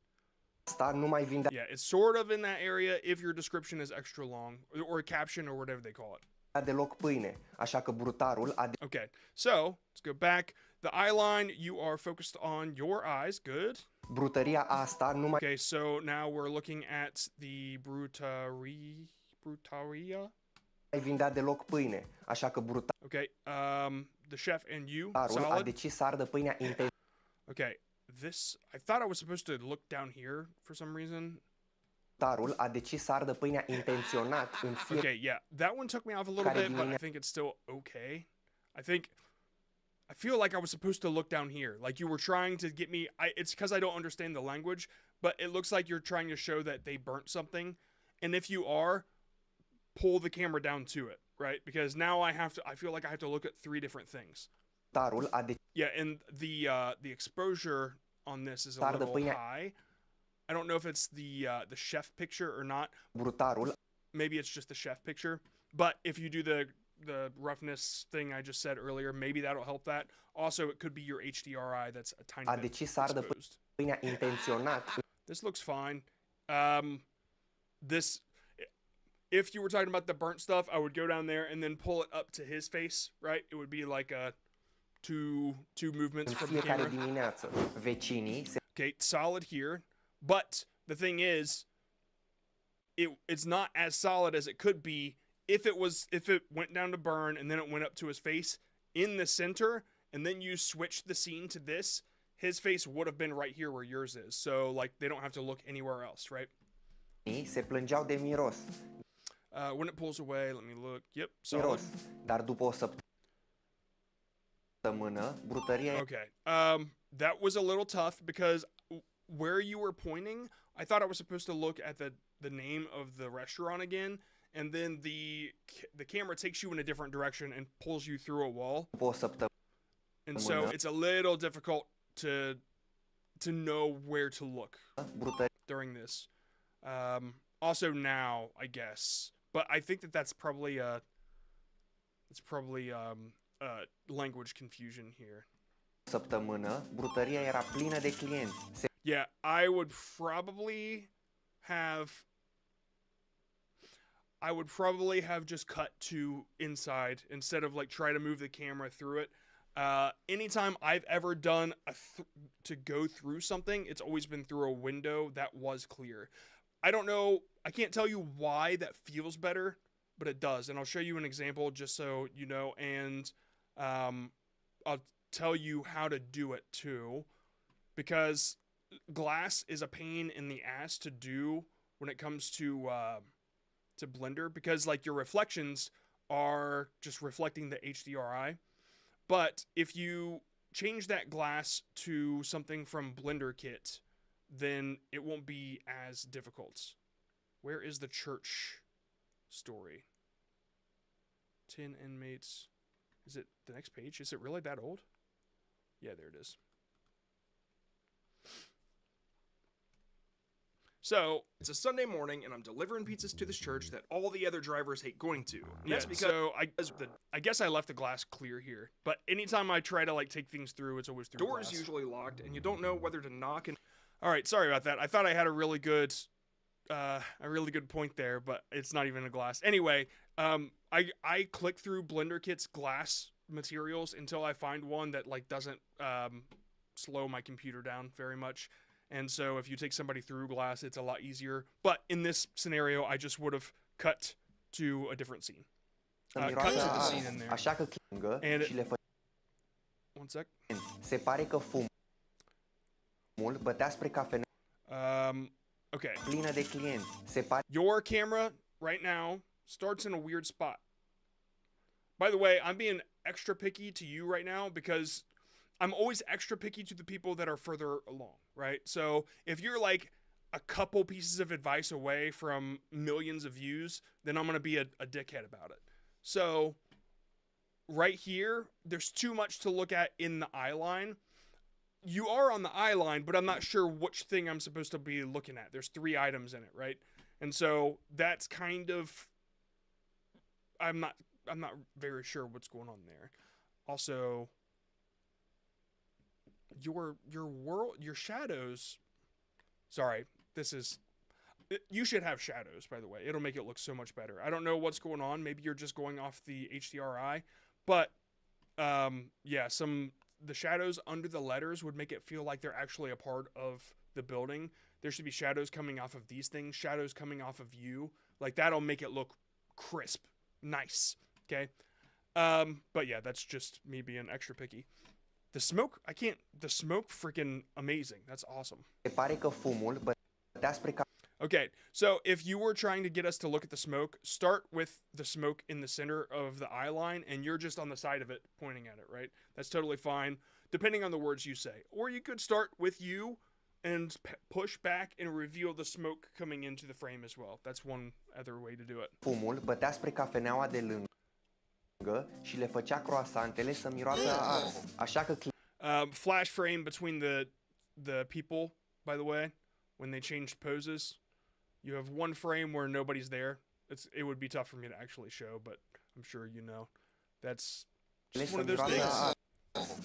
Asta nu mai vin Yeah, it's sort of in that area if your description is extra long, or a caption, or whatever they call it. deloc pâine, așa că brutarul a Okay, so let's go back. The eye line, you are focused on your eyes. Good. brutăria asta nu mai Okay, so now we're looking at the brutaria. vindea deloc pâine, așa că Okay, the chef and you, brutarul a solid. decis să ardă pâinea intenționat Okay, this, I thought I was supposed to look down here for some reason. Brutarul a decis să ardă pâinea intenționat în fiecare Okay, yeah, that one took me off a little bit, but I think it's still okay. I feel like I was supposed to look down here, like you were trying to get me. It's because I don't understand the language, but it looks like you're trying to show that they burnt something, and if you are, pull the camera down to it, right? Because now I feel like I have to look at 3 different things. Brutarul a decis Yeah, and the exposure on this is a Ardă little pâinea. high. I don't know if it's the chef picture or not. brutarul Maybe it's just the chef picture. But if you do the roughness thing I just said earlier, maybe that'll help that. Also, it could be your HDRI that's a tiny a bit decis să ardă exposed. pâinea intenționat This looks fine. This, if you were talking about the burnt stuff, I would go down there and then pull it up to his face, right? It would be like a two movements în from the fiecare camera. dimineață. Vecinii se Okay, solid here. But the thing is, it's not as solid as it could be if it went down to burn and then it went up to his face in the center, and then you switched the scene to this, his face would have been right here where yours is. So like they don't have to look anywhere else, right? se plângeau de miros. When it pulls away, let me look. Yep, solid. Miros. Dar după o săptămână, brutăria Okay. That was a little tough because where you were pointing, I thought I was supposed to look at the name of the restaurant again, and then the camera takes you in a different direction and pulls you through a wall. după o săptămână, And so it's a little difficult to know where to look during this. Also now, I guess, but I think that's probably language confusion here. săptămână, brutăria era plină de clienți. Yeah, I would probably have just cut to inside instead of like try to move the camera through it. Anytime I've ever done to go through something, it's always been through a window that was clear. I don't know, I can't tell you why that feels better, but it does. And I'll show you an example just so you know, and I'll tell you how to do it too, because glass is a pain in the ass to do when it comes to Blender, because like your reflections are just reflecting the HDRI. But if you change that glass to something from Blender Kit, then it won't be as difficult. Where is the church story? 10 inmates. Is it the next page? Is it really that old? Yeah, there it is. So, it's a Sunday morning, and I'm delivering pizzas to this church that all the other drivers hate going to. And that's because I guess I left the glass clear here. But anytime I try to like take things through, it's always through glass. The door is usually locked, and you don't know whether to knock. And all right, sorry about that. I thought I had a really good point there, but it's not even a glass. Anyway, I click through Blender Kit's glass materials until I find one that like doesn't slow my computer down very much. And so if you take somebody through glass, it's a lot easier. But in this scenario, I just would have cut to a different scene. Cut to the scene in there. Așa că And și le one sec. Se pare că fumul bătea spre cafenea Okay. plină de clienți. Se pare Your camera right now starts in a weird spot. By the way, I'm being extra picky to you right now because I'm always extra picky to the people that are further along, right? So if you're like a couple pieces of advice away from millions of views, then I'm going to be a dickhead about it. So right here, there's too much to look at in the eye line. you are on the eye line, but I'm not sure which thing I'm supposed to be looking at. There's 3 items in it, right? And so that's kind of, I'm not very sure what's going on there. Also, your shadows. Sorry, you should have shadows, by the way. It'll make it look so much better. I don't know what's going on. Maybe you're just going off the HDRI, but yeah, the shadows under the letters would make it feel like they're actually a part of the building. There should be shadows coming off of these things, shadows coming off of you. Like, that'll make it look crisp, nice. Okay. But yeah, that's just me being extra picky. The smoke freaking amazing. That's awesome. Okay, so if you were trying to get us to look at the smoke, start with the smoke in the center of the eye line, and you're just on the side of it pointing at it, right? That's totally fine, depending on the words you say. Or you could start with you and push back and reveal the smoke coming into the frame as well. That's one other way to do it. Fumul bătea spre cafeneaua de lângă și le făcea croasantele să miroasă a ars. Așa că flash frame between the people, by the way, when they changed poses. You have one frame where nobody's there. It would be tough for me to actually show, but I'm sure you know. That's just one of those things.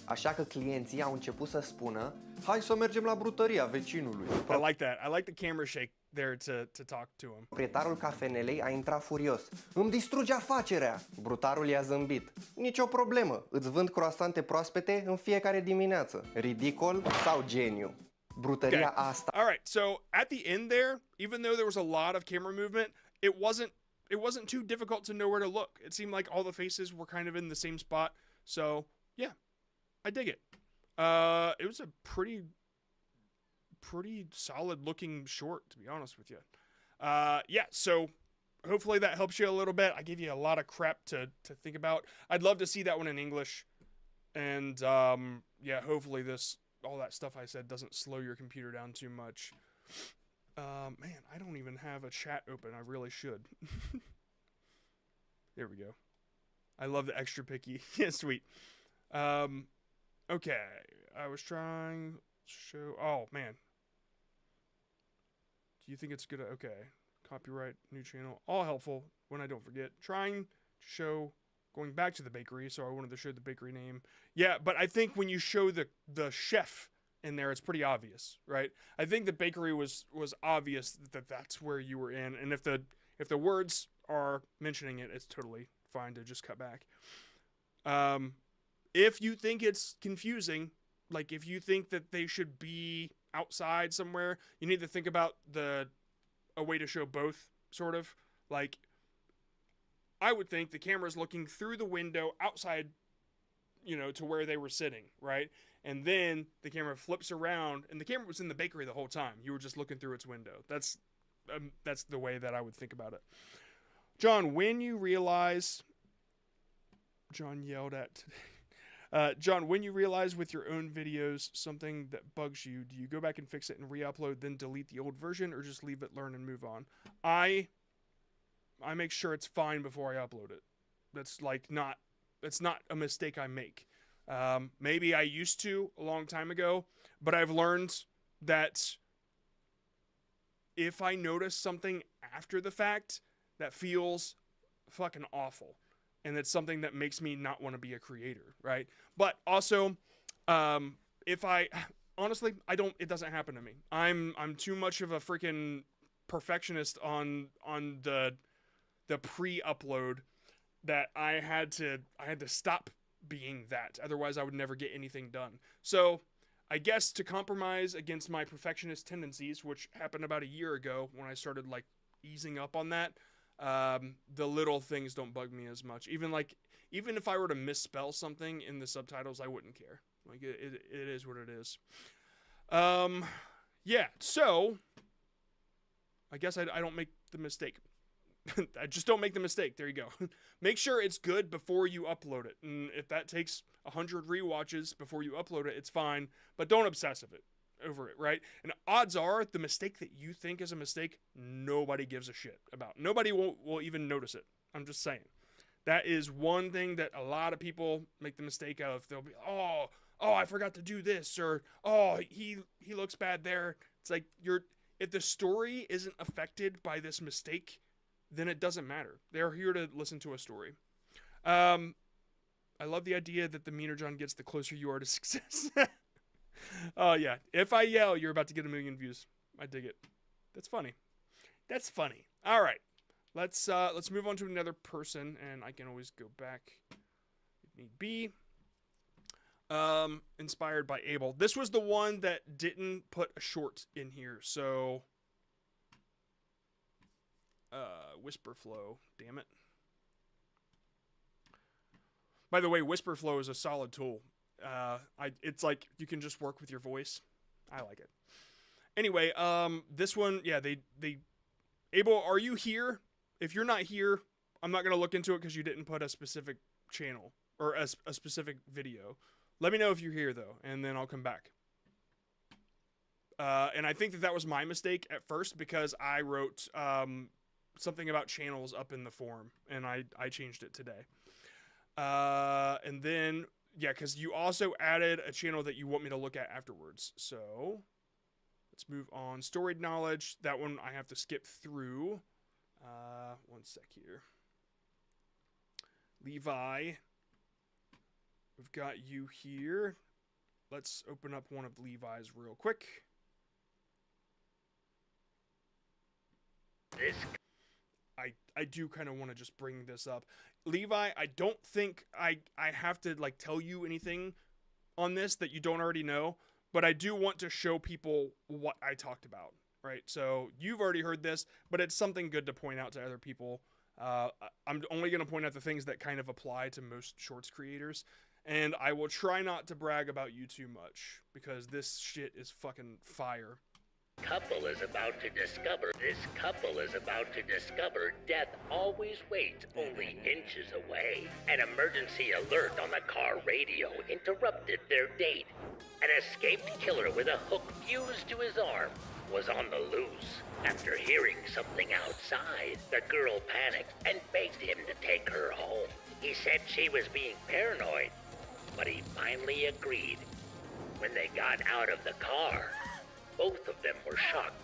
Așa că clienții au început să spună: "Hai să mergem la brutăria vecinului." I like that. I like the camera shake there to talk to him. Proprietarul cafenelei a intrat furios. "Îmi distruge afacerea." Brutarul i-a zâmbit. "Nicio problemă. Îți vând croasante proaspete în fiecare dimineață." Ridicol sau geniu? Brutăria asta. All right. So at the end there, even though there was a lot of camera movement, it wasn't too difficult to know where to look. It seemed like all the faces were kind of in the same spot. So, yeah. I dig it. It was a pretty solid looking short, to be honest with you. Yeah, so hopefully that helps you a little bit. I gave you a lot of crap to think about. I'd love to see that one in English. And yeah, hopefully all that stuff I said doesn't slow your computer down too much. Man, I don't even have a chat open. I really should. There we go. I love the extra picky. Yeah, sweet. Okay, I was trying to show. Oh man, do you think it's good? Okay, copyright, new channel, all helpful when I don't forget. Trying to show, going back to the bakery, so I wanted to show the bakery name. Yeah, but I think when you show the chef in there, it's pretty obvious, right? I think the bakery was obvious that that's where you were in, and if the words are mentioning it, it's totally fine to just cut back. If you think it's confusing, like if you think that they should be outside somewhere, you need to think about a way to show both, sort of. Like, I would think the camera's looking through the window outside, to where they were sitting, right? And then the camera flips around, and the camera was in the bakery the whole time. You were just looking through its window. That's the way that I would think about it. John, when you realize... John yelled at today. John, when you realize with your own videos something that bugs you, do you go back and fix it and re-upload, then delete the old version, or just leave it, learn, and move on? I make sure it's fine before I upload it. That's not a mistake I make. Maybe I used to a long time ago, but I've learned that if I notice something after the fact that feels fucking awful, and it's something that makes me not want to be a creator, right? But also, honestly, it doesn't happen to me. I'm too much of a freaking perfectionist on the pre-upload that I had to stop being that. Otherwise, I would never get anything done. So, I guess to compromise against my perfectionist tendencies, which happened about a year ago when I started like easing up on that, the little things don't bug me as much. Even if I were to misspell something in the subtitles, I wouldn't care. Like it is what it is. Yeah. So I guess I don't make the mistake. I just don't make the mistake. There you go. Make sure it's good before you upload it. And if that takes 100 rewatches before you upload it, it's fine. But don't obsess over it, right? And odds are the mistake that you think is a mistake, nobody gives a shit about. Nobody will even notice it. I'm just saying. That is one thing that a lot of people make the mistake of. They'll be, oh, oh, I forgot to do this, or oh, he looks bad there. It's like if the story isn't affected by this mistake, then it doesn't matter. They're here to listen to a story. I love the idea that the meaner John gets, the closer you are to success. Oh yeah, if I yell, you're about to get 1 million views. I dig it. That's funny. That's funny. All right, let's move on to another person, and I can always go back if need be. Inspired by Abel. This was the one that didn't put a short in here, so Whisper Flow, damn it. By the way, Whisper Flow is a solid tool. It's like you can just work with your voice. I like it. Anyway, this one, yeah, they Abel, are you here? If you're not here, I'm not gonna look into it because you didn't put a specific channel or a specific video. Let me know if you're here though, and then I'll come back. And I think that was my mistake at first because I wrote something about channels up in the forum, and I changed it today. And then, yeah, because you also added a channel that you want me to look at afterwards. So let's move on. Storied knowledge. That one I have to skip through. One sec here. Levi. We've got you here. Let's open up one of Levi's real quick. I do kind of want to just bring this up. Levi, I don't think I have to like tell you anything on this that you don't already know, but I do want to show people what I talked about, right? So you've already heard this, but it's something good to point out to other people. I'm only going to point out the things that kind of apply to most shorts creators, and I will try not to brag about you too much because this shit is fucking fire. This couple is about to discover death always waits only inches away. An emergency alert on the car radio interrupted their date. An escaped killer with a hook fused to his arm was on the loose. After hearing something outside, the girl panicked and begged him to take her home. He said she was being paranoid, but he finally agreed. When they got out of the car, both of them were shocked.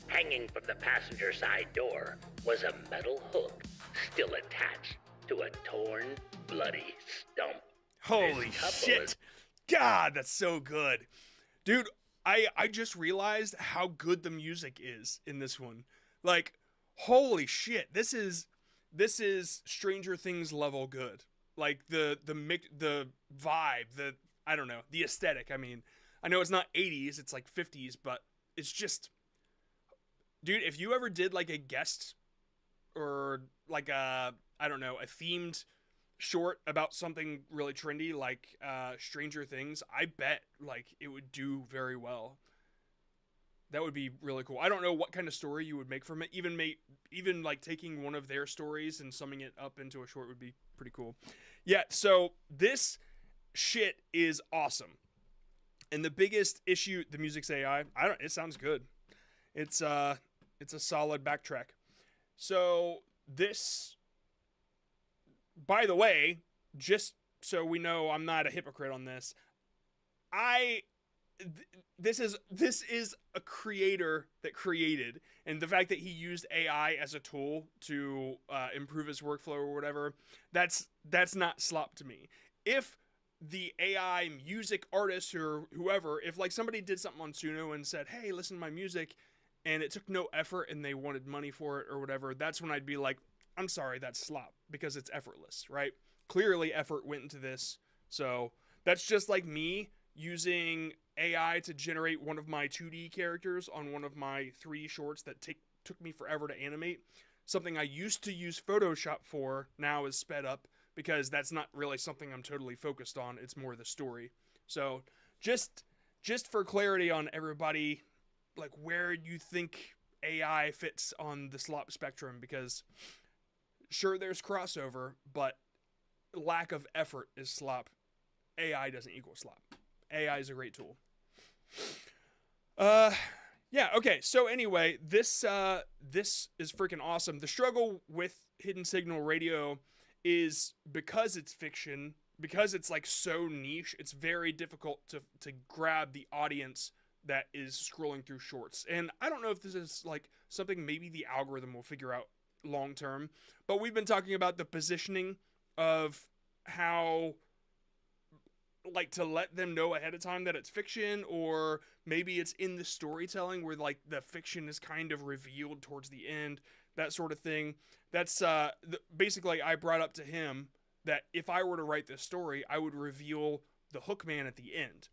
Hanging from the passenger side door was a metal hook still attached to a torn, bloody stump. Holy shit! God, that's so good. Dude, I just realized how good the music is in this one. Like, holy shit, this is Stranger Things level good. Like the vibe, I don't know, the aesthetic. I mean, I know it's not 80s, it's like 50s, but it's just, dude, if you ever did like a guest or like a themed short about something really trendy like Stranger Things, I bet like it would do very well. That would be really cool. I don't know what kind of story you would make from it. Even like taking one of their stories and summing it up into a short would be pretty cool. Yeah, so this shit is awesome. And the biggest issue, the music's AI. It sounds good. It's a solid backtrack. So this, by the way, just so we know I'm not a hypocrite on this, this is a creator that created, and the fact that he used AI as a tool to improve his workflow or whatever, that's not slop to me. If the AI music artist or whoever, if like somebody did something on Suno and said, hey, listen to my music, and it took no effort and they wanted money for it or whatever, that's when I'd be like, I'm sorry, that's slop, because it's effortless, right? Clearly effort went into this. So that's just like me using AI to generate one of my 2D characters on one of my 3 shorts that took me forever to animate. Something I used to use Photoshop for now is sped up, because that's not really something I'm totally focused on. It's more the story. So just for clarity on everybody, like where you think AI fits on the slop spectrum, because sure, there's crossover, but lack of effort is slop. AI doesn't equal slop. AI is a great tool. Yeah, okay. So anyway, this is freaking awesome. The struggle with Hidden Signal Radio is because it's fiction, because it's like so niche, it's very difficult to grab the audience that is scrolling through shorts. And I don't know if this is like something maybe the algorithm will figure out long term, but we've been talking about the positioning of how, like, to let them know ahead of time that it's fiction, or maybe it's in the storytelling where like the fiction is kind of revealed towards the end, that sort of thing. That's basically, I brought up to him that if I were to write this story, I would reveal the hook man at the end.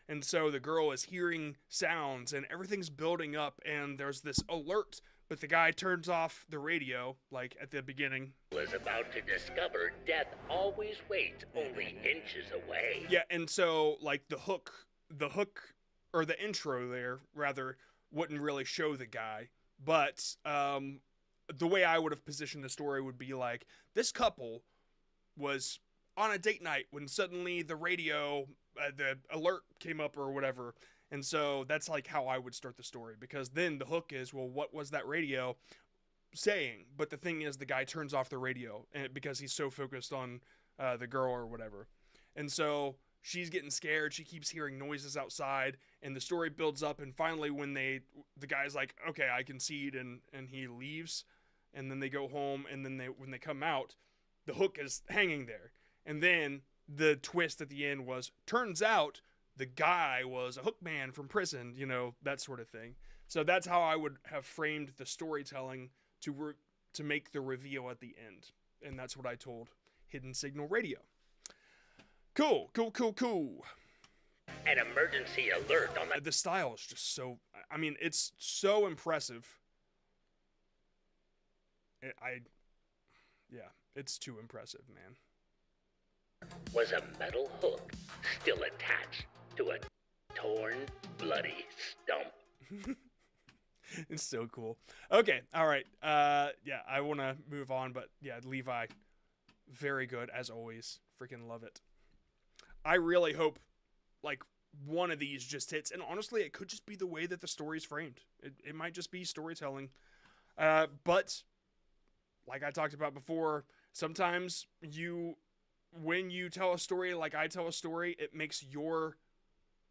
And so the girl is hearing sounds and everything's building up, and there's this alert, but the guy turns off the radio, like at the beginning. Was about to discover death always waits only inches away. Yeah, and so like the hook, or the intro there, rather, wouldn't really show the guy. But the way I would have positioned the story would be like, this couple was on a date night when suddenly the radio, the alert came up or whatever. And so that's like how I would start the story, because then the hook is, well, what was that radio saying? But the thing is, the guy turns off the radio because he's so focused on the girl or whatever. And so she's getting scared. She keeps hearing noises outside, and the story builds up. And finally, when the guy's like, okay, I concede, and he leaves, and then they go home, and then when they come out, the hook is hanging there. And then the twist at the end was, turns out the guy was a hook man from prison, that sort of thing. So that's how I would have framed the storytelling to make the reveal at the end. And that's what I told Hidden Signal Radio. Cool. An emergency alert on the... The style is just so... I mean, it's so impressive. Yeah, it's too impressive, man. Was a metal hook still attached to a torn, bloody stump. It's so cool. Okay, all right. Yeah, I want to move on, but yeah, Levi, very good as always. Freaking love it. I really hope like one of these just hits, and honestly, it could just be the way that the story's framed. It might just be storytelling. But like I talked about before, sometimes when you tell a story like I tell a story, it makes your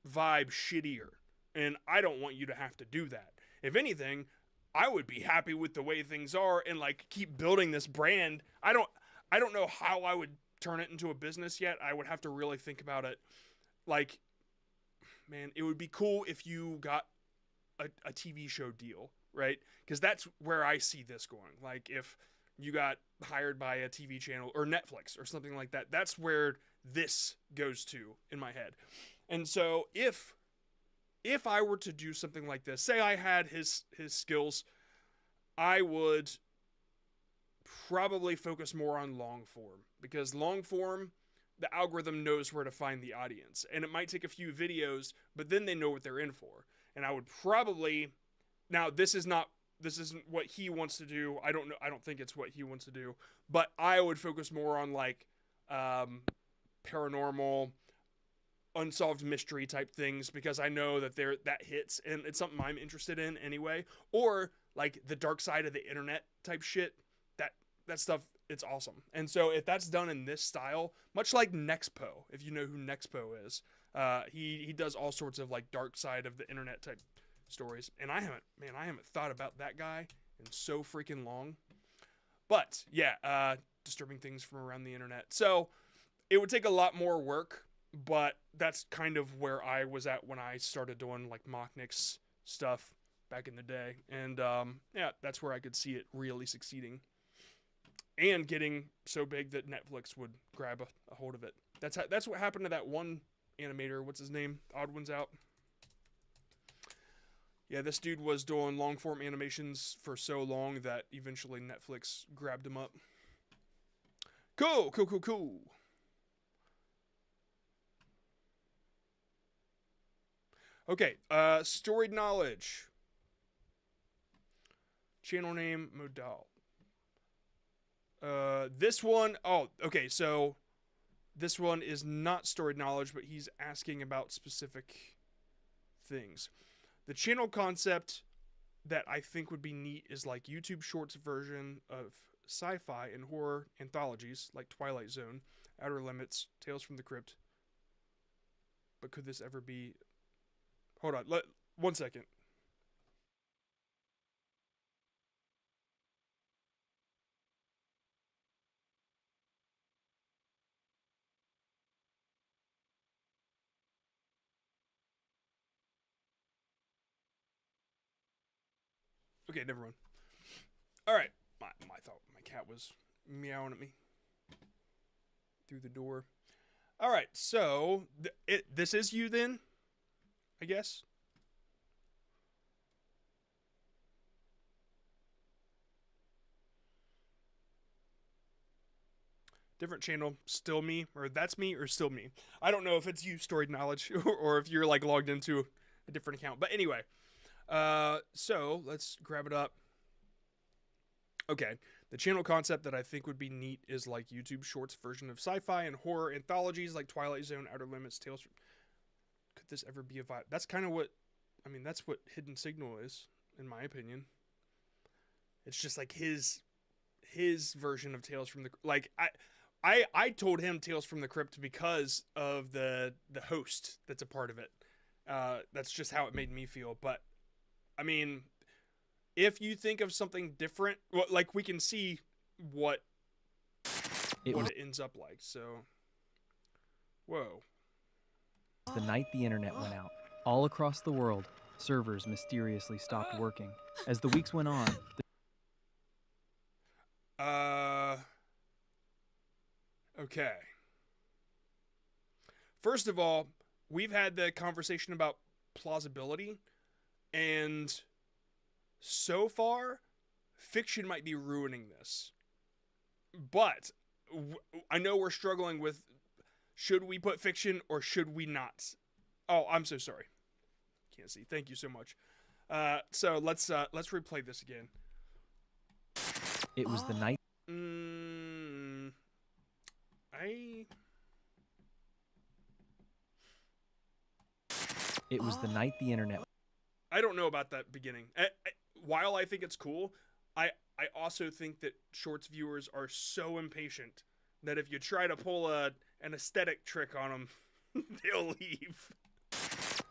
vibe shittier. And I don't want you to have to do that. If anything, I would be happy with the way things are and like keep building this brand. I don't know how I would turn it into a business yet. I would have to really think about it. Like, man, it would be cool if you got a TV show deal, right? Because that's where I see this going. Like, if you got hired by a TV channel or Netflix or something like that, that's where this goes to in my head. And so if I were to do something like this, say I had his skills, I would probably focus more on long form, because long form, the algorithm knows where to find the audience, and it might take a few videos, but then they know what they're in for. And I would probably, now this isn't what he wants to do. I don't know. I don't think it's what he wants to do, but I would focus more on like paranormal, unsolved mystery type things, because I know that that hits, and it's something I'm interested in anyway. Or like the dark side of the internet type shit. That stuff, it's awesome. And so if that's done in this style, much like Nexpo, if you know who Nexpo is, he does all sorts of like dark side of the internet type stories. And I haven't thought about that guy in so freaking long. But yeah, disturbing things from around the internet. So it would take a lot more work, but that's kind of where I was at when I started doing like Mocknick's stuff back in the day. And yeah, that's where I could see it really succeeding and getting so big that Netflix would grab a hold of it. That's what happened to that one animator. What's his name? Odd One's Out. Yeah, this dude was doing long form animations for so long that eventually Netflix grabbed him up. Cool. Okay, storied knowledge. Channel name, Modal. This one, so this one is not storied knowledge, but he's asking about specific things. The channel concept that I think would be neat is like YouTube Shorts version of sci-fi and horror anthologies like Twilight Zone. Outer Limits, Tales from the Crypt. But could this ever be... Hold on, 1 second. Okay, never mind. All right, my thought my cat was meowing at me through the door. All right, so this is you then, I guess. Different channel, still me, or that's me, or still me. I don't know if it's you, Storied Knowledge, or if you're like logged into a different account. But anyway, so let's grab it up. Okay, the channel concept that I think would be neat is like YouTube Shorts version of sci-fi and horror anthologies like Twilight Zone, Outer Limits, Tales from... Could this ever be a vibe? That's kind of what, I mean, that's what Hidden Signal is, in my opinion. It's just like his version of Tales from the... Like, I told him Tales from the Crypt because of the host that's a part of it. That's just how it made me feel. But, I mean... If you think of something different, well, like we can see what it ends up like. So, whoa. The night the internet went out, all across the world, servers mysteriously stopped working. As the weeks went on, Okay. First of all, we've had the conversation about plausibility, and so far, fiction might be ruining this. But I know we're struggling with, should we put fiction or should we not? Oh, I'm so sorry. Can't see. Thank you so much. So let's replay this again. it was the night. It was the night the internet. I don't know about that beginning. While I think it's cool, I also think that Shorts viewers are so impatient that if you try to pull an aesthetic trick on them, they'll leave.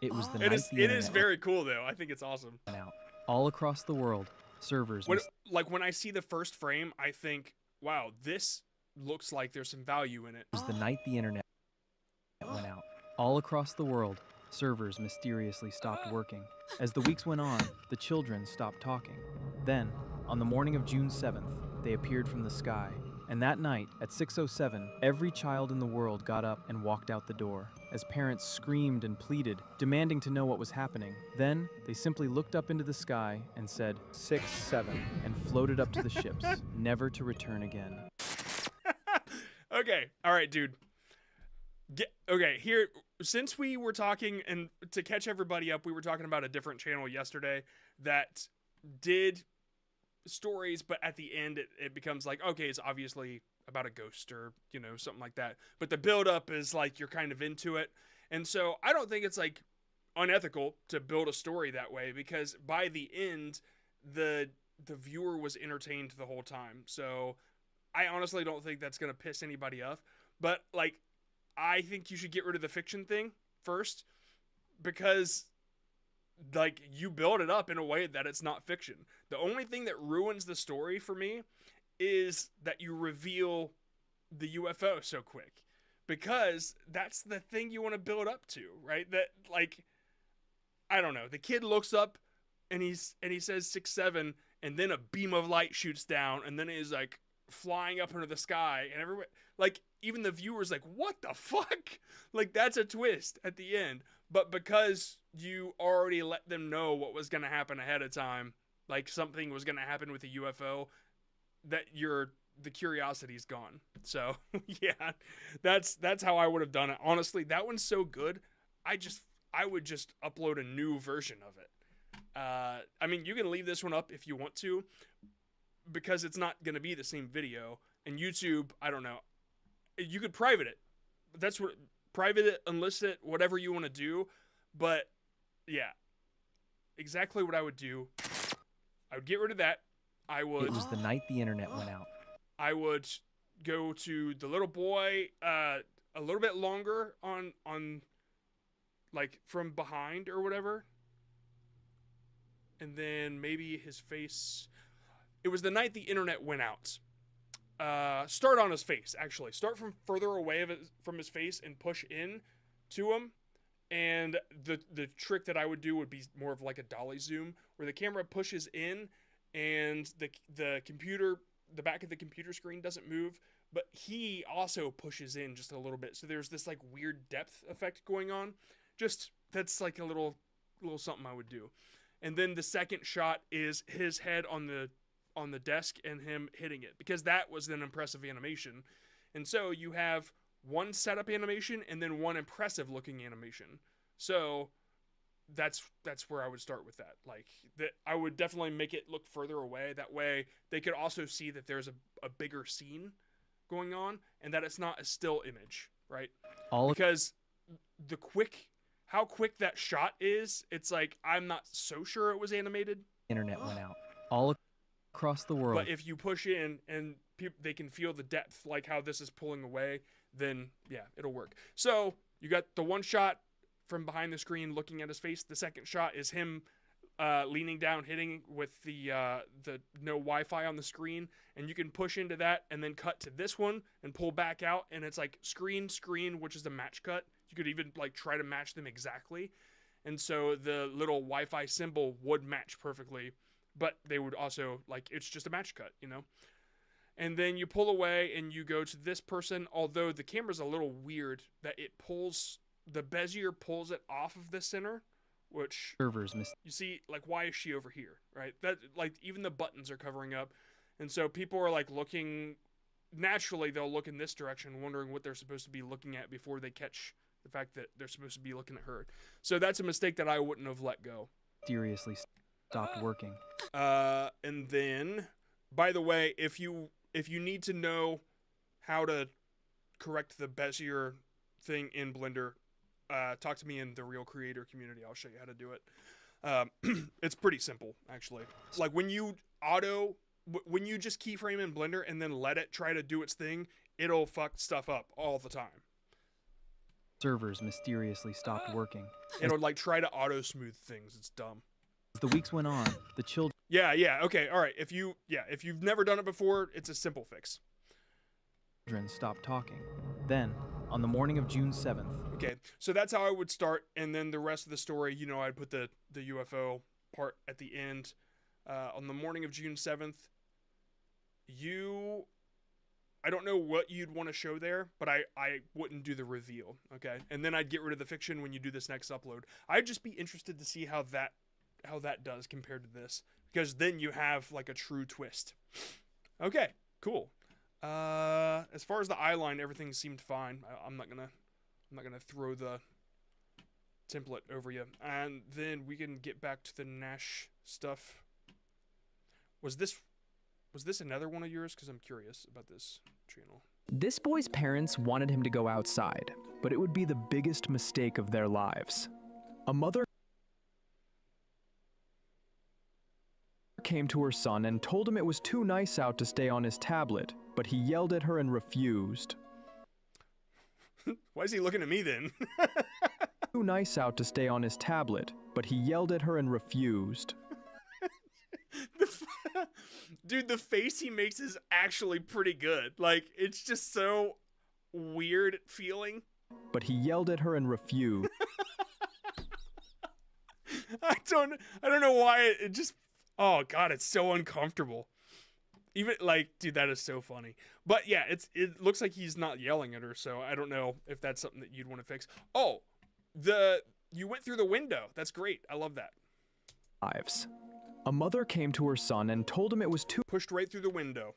It was the night the It internet is very cool though. I think it's awesome. went out. All across the world, servers. When I see the first frame, I think, wow, this looks like there's some value in it. It was the night the internet went out. All across the world, servers mysteriously stopped working. As the weeks went on, the children stopped talking. Then, on the morning of June 7th, they appeared from the sky. And that night, at 6:07, every child in the world got up and walked out the door, as parents screamed and pleaded, demanding to know what was happening. Then, they simply looked up into the sky and said, 6-7, and floated up to the ships, never to return again. Okay, all right, dude. Okay, here, since we were talking, and to catch everybody up, we were talking about a different channel yesterday that did stories, but at the end it becomes like, okay, it's obviously about a ghost or, you know, something like that. But the build up is like you're kind of into it. And so I don't think it's like unethical to build a story that way, because by the end the viewer was entertained the whole time. So I honestly don't think that's going to piss anybody off. But like, I think you should get rid of the fiction thing first, because like you build it up in a way that it's not fiction. The only thing that ruins the story for me is that you reveal the UFO so quick, because that's the thing you want to build up to, right? That, like, I don't know, the kid looks up and he says 6-7, and then a beam of light shoots down, and then he's like flying up into the sky, and everybody, like, even the viewer's like, what the fuck? Like, that's a twist at the end. But because you already let them know what was going to happen ahead of time, like something was going to happen with the UFO, that the curiosity's gone. So, yeah, that's how I would have done it. Honestly, that one's so good. I would just upload a new version of it. I mean, you can leave this one up if you want to, because it's not going to be the same video. And YouTube, I don't know. You could private it. That's what, private it, enlist it, whatever you want to do. But yeah, exactly what I would do. I would get rid of that. I would. It was the night the internet went out. I would go to the little boy a little bit longer on like from behind or whatever. And then maybe his face. It was the night the internet went out. Start on his face, actually. Start from further away from his face and push in to him. And the trick that I would do would be more of like a dolly zoom, where the camera pushes in and the computer, the back of the computer screen doesn't move, but he also pushes in just a little bit. So there's this like weird depth effect going on. Just, that's like a little something I would do. And then the second shot is his head on the desk and him hitting it, because that was an impressive animation. And so you have one setup animation and then one impressive looking animation. So that's where I would start with that. Like that, I would definitely make it look further away. That way they could also see that there's a bigger scene going on and that it's not a still image, right? Because how quick that shot is, it's like, I'm not so sure it was animated. Internet went out. All across the world. But if you push in and they can feel the depth, like how this is pulling away, then yeah, it'll work. So you got the one shot from behind the screen looking at his face. The second shot is him leaning down, hitting with the no Wi-Fi on the screen, and you can push into that and then cut to this one and pull back out, and it's like screen, which is the match cut. You could even like try to match them exactly. And so the little Wi-Fi symbol would match perfectly, but they would also, like, it's just a match cut, you know? And then you pull away and you go to this person, although the camera's a little weird that it pulls, the Bezier pulls it off of the center, which you see, like, why is she over here, right? That, like, even the buttons are covering up. And so people are like looking, naturally they'll look in this direction, wondering what they're supposed to be looking at before they catch the fact that they're supposed to be looking at her. So that's a mistake that I wouldn't have let go. Mysteriously stopped working. And then, by the way, if you need to know how to correct the Bezier thing in Blender, talk to me in the Real Creator community. I'll show you how to do it. It's pretty simple, actually. Like when you just keyframe in Blender and then let it try to do its thing, it'll fuck stuff up all the time. Servers mysteriously stopped working. It'll like try to auto smooth things. It's dumb. As the weeks went on, the children. Yeah, okay, all right. If you've never done it before, it's a simple fix. Children stopped talking. Then, on the morning of June 7th. Okay, so that's how I would start, and then the rest of the story, you know, I'd put the UFO part at the end. On the morning of June 7th, I don't know what you'd want to show there, but I wouldn't do the reveal, okay? And then I'd get rid of the fiction when you do this next upload. I'd just be interested to see how that does compared to this, because then you have like a true twist. Okay, cool. As far as the eye line, everything seemed fine. I'm not gonna throw the template over you. And then we can get back to the Nash stuff. Was this another one of yours? Because I'm curious about this channel. This boy's parents wanted him to go outside, but it would be the biggest mistake of their lives. A mother came to her son and told him it was too nice out to stay on his tablet, but he yelled at her and refused. Why is he looking at me then? Too nice out to stay on his tablet, but he yelled at her and refused. Dude, the face he makes is actually pretty good. Like, it's just so weird feeling. But he yelled at her and refused. I don't know why it just, oh god, it's so uncomfortable. Even like, dude, that is so funny. But yeah, it looks like he's not yelling at her, so I don't know if that's something that you'd want to fix. Oh, you went through the window. That's great. I love that. Lives. A mother came to her son and told him it was pushed right through the window.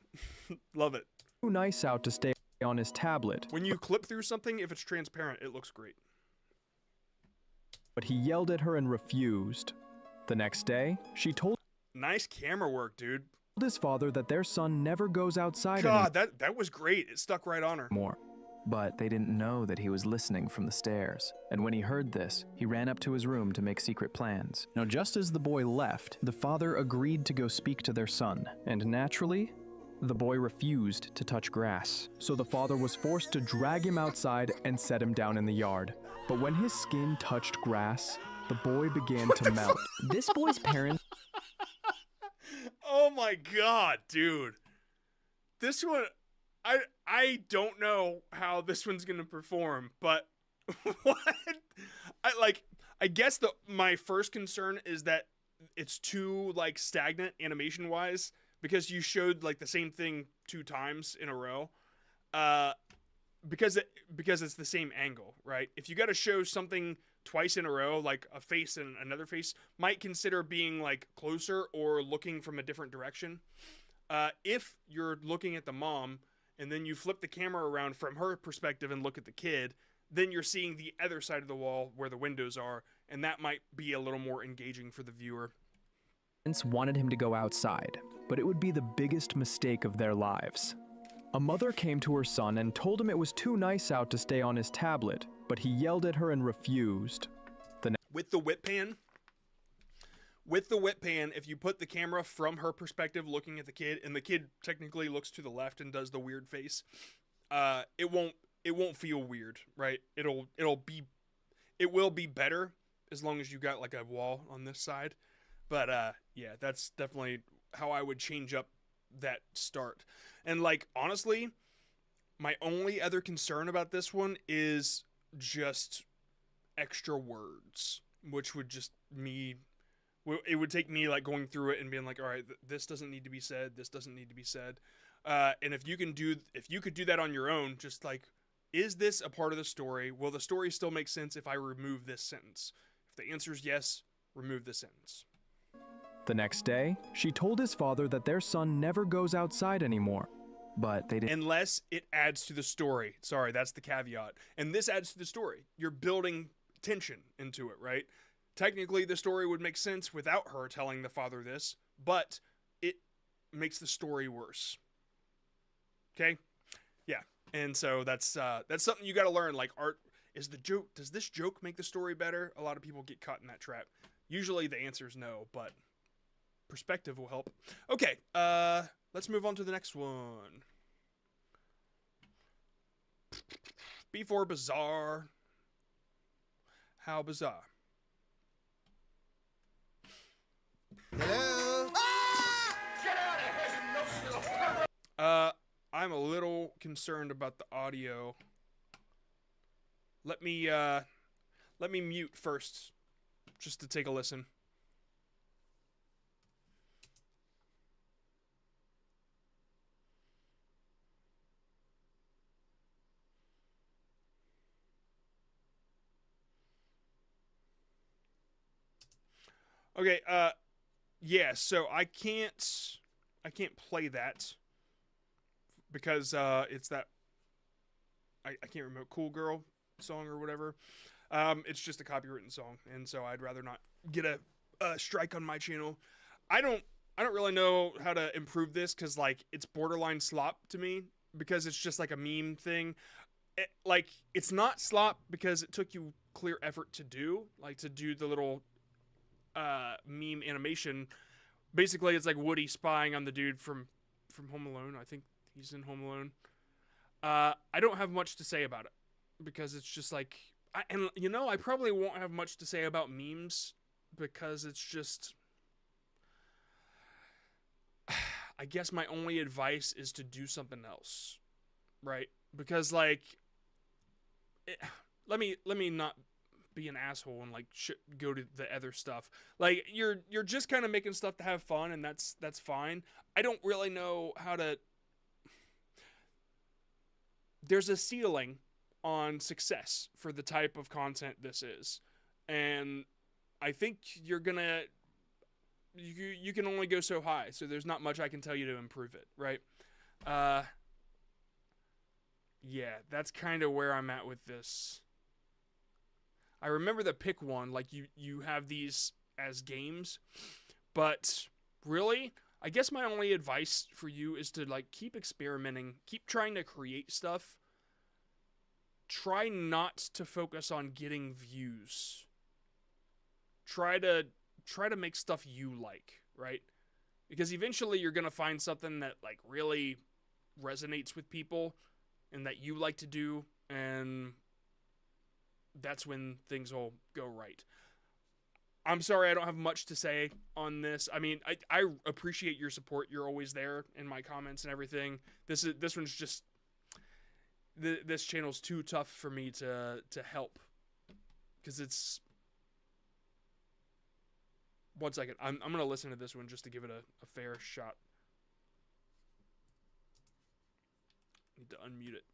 Love it. Too nice out to stay on his tablet. When you clip through something, if it's transparent, it looks great. But he yelled at her and refused. The next day, she told nice camera work, dude. His father that their son never goes outside God, that was great. It stuck right on her. More. But they didn't know that he was listening from the stairs, and when he heard this, he ran up to his room to make secret plans. Now, just as the boy left, the father agreed to go speak to their son, and naturally, The boy refused to touch grass, so the father was forced to drag him outside and set him down in the yard. But when his skin touched grass, the boy began to melt. This boy's parents Oh my god, dude. This one, I don't know how this one's gonna perform, but what? I guess my first concern is that it's too like stagnant animation wise, because you showed like the same thing 2 times in a row. Because it's the same angle, right? If you got to show something twice in a row, like a face and another face, might consider being like closer or looking from a different direction. If you're looking at the mom and then you flip the camera around from her perspective and look at the kid, then you're seeing the other side of the wall where the windows are, and that might be a little more engaging for the viewer. Wanted him to go outside, but it would be the biggest mistake of their lives. A mother came to her son and told him it was too nice out to stay on his tablet, but he yelled at her and refused. With the whip pan, if you put the camera from her perspective looking at the kid, and the kid technically looks to the left and does the weird face, it won't feel weird, right? It will be better as long as you got like a wall on this side. But yeah, that's definitely how I would change up that start. And like, honestly, my only other concern about this one is just extra words, which would just it would take me like going through it and being like, all right, this doesn't need to be said, this doesn't need to be said. And if you could do that on your own, just like, is this a part of the story? Will the story still make sense if I remove this sentence? If the answer is yes, remove the sentence. The next day, she told his father that their son never goes outside anymore. But they didn't. Unless it adds to the story. Sorry, that's the caveat. And this adds to the story. You're building tension into it, right? Technically, the story would make sense without her telling the father this, but it makes the story worse. Okay? Yeah. And so that's something you got to learn. Like, art is the joke. Does this joke make the story better? A lot of people get caught in that trap. Usually the answer is no, but perspective will help. Okay, let's move on to the next one. Before bizarre. How bizarre. Hello? Ah! Get out of here, you I'm a little concerned about the audio. Let me mute first, just to take a listen. Okay, yeah, so I can't play that because it's that I can't remember, Cool Girl song or whatever. It's just a copywritten song, and so I'd rather not get a strike on my channel. I don't really know how to improve this because like it's borderline slop to me because it's just like a meme thing. It's not slop because it took you clear effort to do the little meme animation. Basically, it's like Woody spying on the dude from Home Alone. I think he's in Home Alone. I don't have much to say about it because it's just like, I probably won't have much to say about memes because it's just, I guess my only advice is to do something else, right? Because like, let me not be an asshole and like go to the other stuff. Like you're just kind of making stuff to have fun, and that's fine. I don't really know how to. There's a ceiling on success for the type of content this is, and I think you can only go so high. So there's not much I can tell you to improve it, right? Yeah, that's kind of where I'm at with this. I remember the pick one, like you have these as games, but really, I guess my only advice for you is to like keep experimenting, keep trying to create stuff. Try not to focus on getting views. Try to make stuff you like, right? because eventually you're going to find something that like really resonates with people and that you like to do, and that's when things will go right. I'm sorry I don't have much to say on this. I mean, I appreciate your support. You're always there in my comments and everything. This one's just this channel's too tough for me to help, because it's... One second. I'm going to listen to this one just to give it a fair shot. Need to unmute it.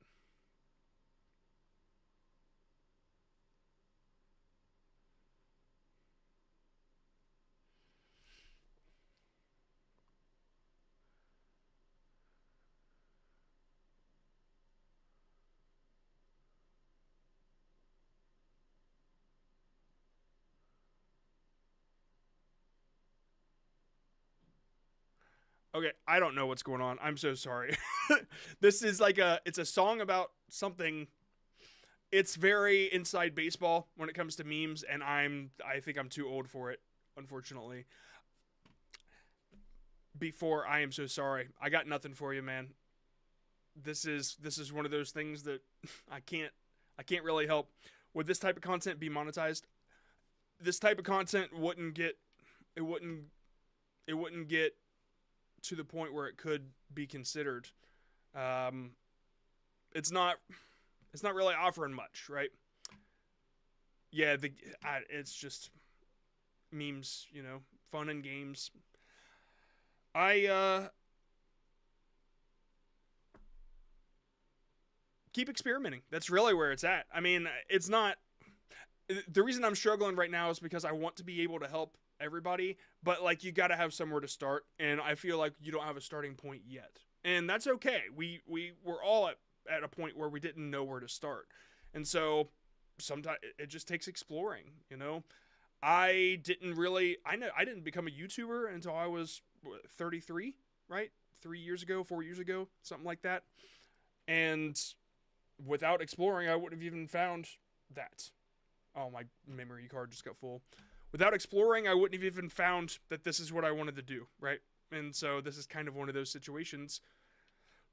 Okay, I don't know what's going on. I'm so sorry. This is like it's a song about something. It's very inside baseball when it comes to memes, and I think I'm too old for it, unfortunately. Before, I am so sorry. I got nothing for you, man. This is one of those things that I can't really help. Would this type of content be monetized? This type of content wouldn't get to the point where it could be considered. It's not really offering much, right? Yeah, it's just memes, you know, fun and games. I keep experimenting. That's really where it's at. I mean, it's not... The reason I'm struggling right now is because I want to be able to help everybody, but like you got to have somewhere to start, and I feel like you don't have a starting point yet, and that's okay. We were all at a point where we didn't know where to start, and so sometimes it just takes exploring, you know. I didn't become a YouTuber until I was 33, right? 4 years ago, something like that. And without exploring, I wouldn't have even found that. Oh, my memory card just got full. Without exploring, I wouldn't have even found that this is what I wanted to do, right? And so this is kind of one of those situations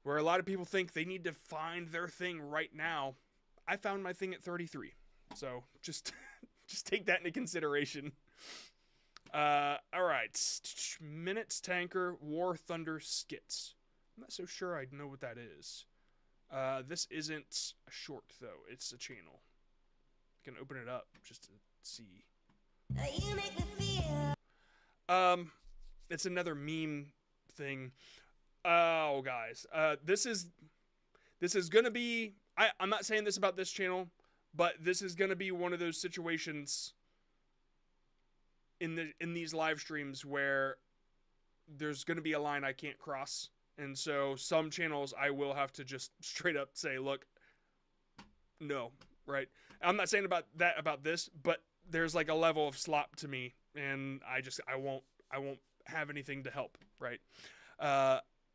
where a lot of people think they need to find their thing right now. I found my thing at 33. So just take that into consideration. All right. Minutes Tanker War Thunder Skits. I'm not so sure I know what that is. This isn't a short, though. It's a channel. I can open it up just to see. You make me feel. It's another meme thing. Oh, guys. This is gonna be... I'm not saying this about this channel, but this is gonna be one of those situations in these live streams where there's gonna be a line I can't cross. And so some channels I will have to just straight up say, look, no, right? I'm not saying about this, but there's like a level of slop to me, and I won't have anything to help, right?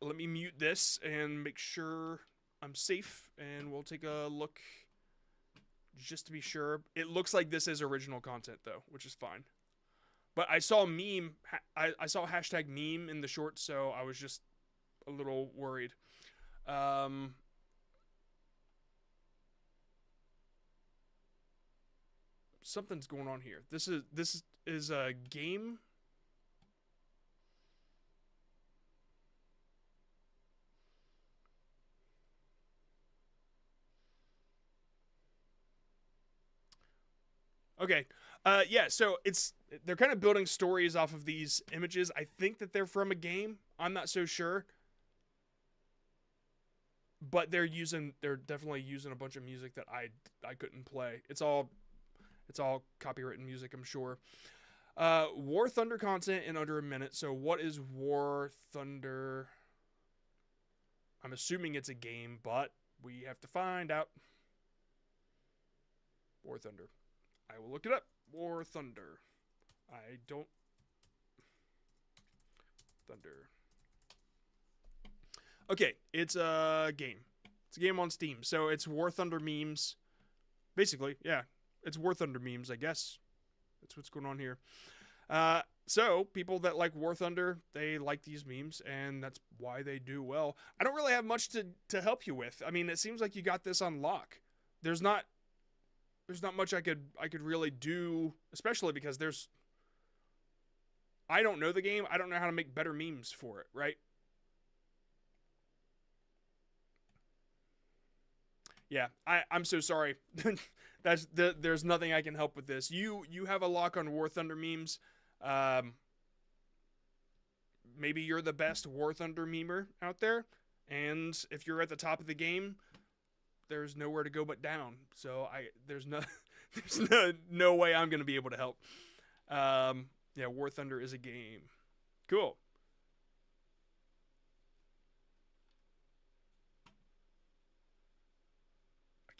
Let me mute this and make sure I'm safe, and we'll take a look just to be sure. It looks like this is original content though, which is fine. But I saw meme, I saw hashtag meme in the shorts, so I was just a little worried. Something's going on here. This is a game. Okay. Yeah, so they're kind of building stories off of these images. I think that they're from a game. I'm not so sure. But they're definitely using a bunch of music that I couldn't play. It's all copywritten music, I'm sure. War Thunder content in under a minute. So what is War Thunder? I'm assuming it's a game, but we have to find out. War Thunder. I will look it up. War Thunder. I don't... Thunder. Okay, it's a game. It's a game on Steam. So it's War Thunder memes. Basically, yeah. It's War Thunder memes, I guess. That's what's going on here. So people that like War Thunder, they like these memes, and that's why they do well. I don't really have much to help you with. I mean, it seems like you got this on lock. There's not much I could really do, especially because I don't know the game. I don't know how to make better memes for it, right? Yeah, I'm so sorry. There's nothing I can help with this. You have a lock on War Thunder memes. Maybe you're the best War Thunder memer out there, and if you're at the top of the game, there's nowhere to go but down. So there's no way I'm gonna be able to help. Yeah, War Thunder is a game. Cool.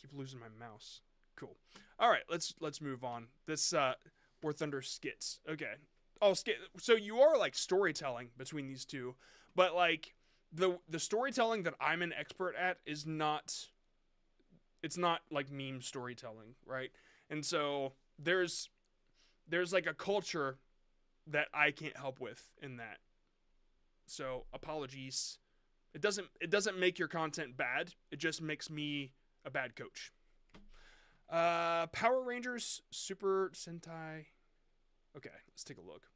Keep losing my mouse. Cool. All right, let's move on. This War Thunder skits. Okay. Oh, so you are like storytelling between these two, but like the storytelling that I'm an expert at is not. It's not like meme storytelling, right? And so there's like a culture that I can't help with in that. So apologies. It doesn't make your content bad. It just makes me a bad coach. Power Rangers Super Sentai. Okay, let's take a look.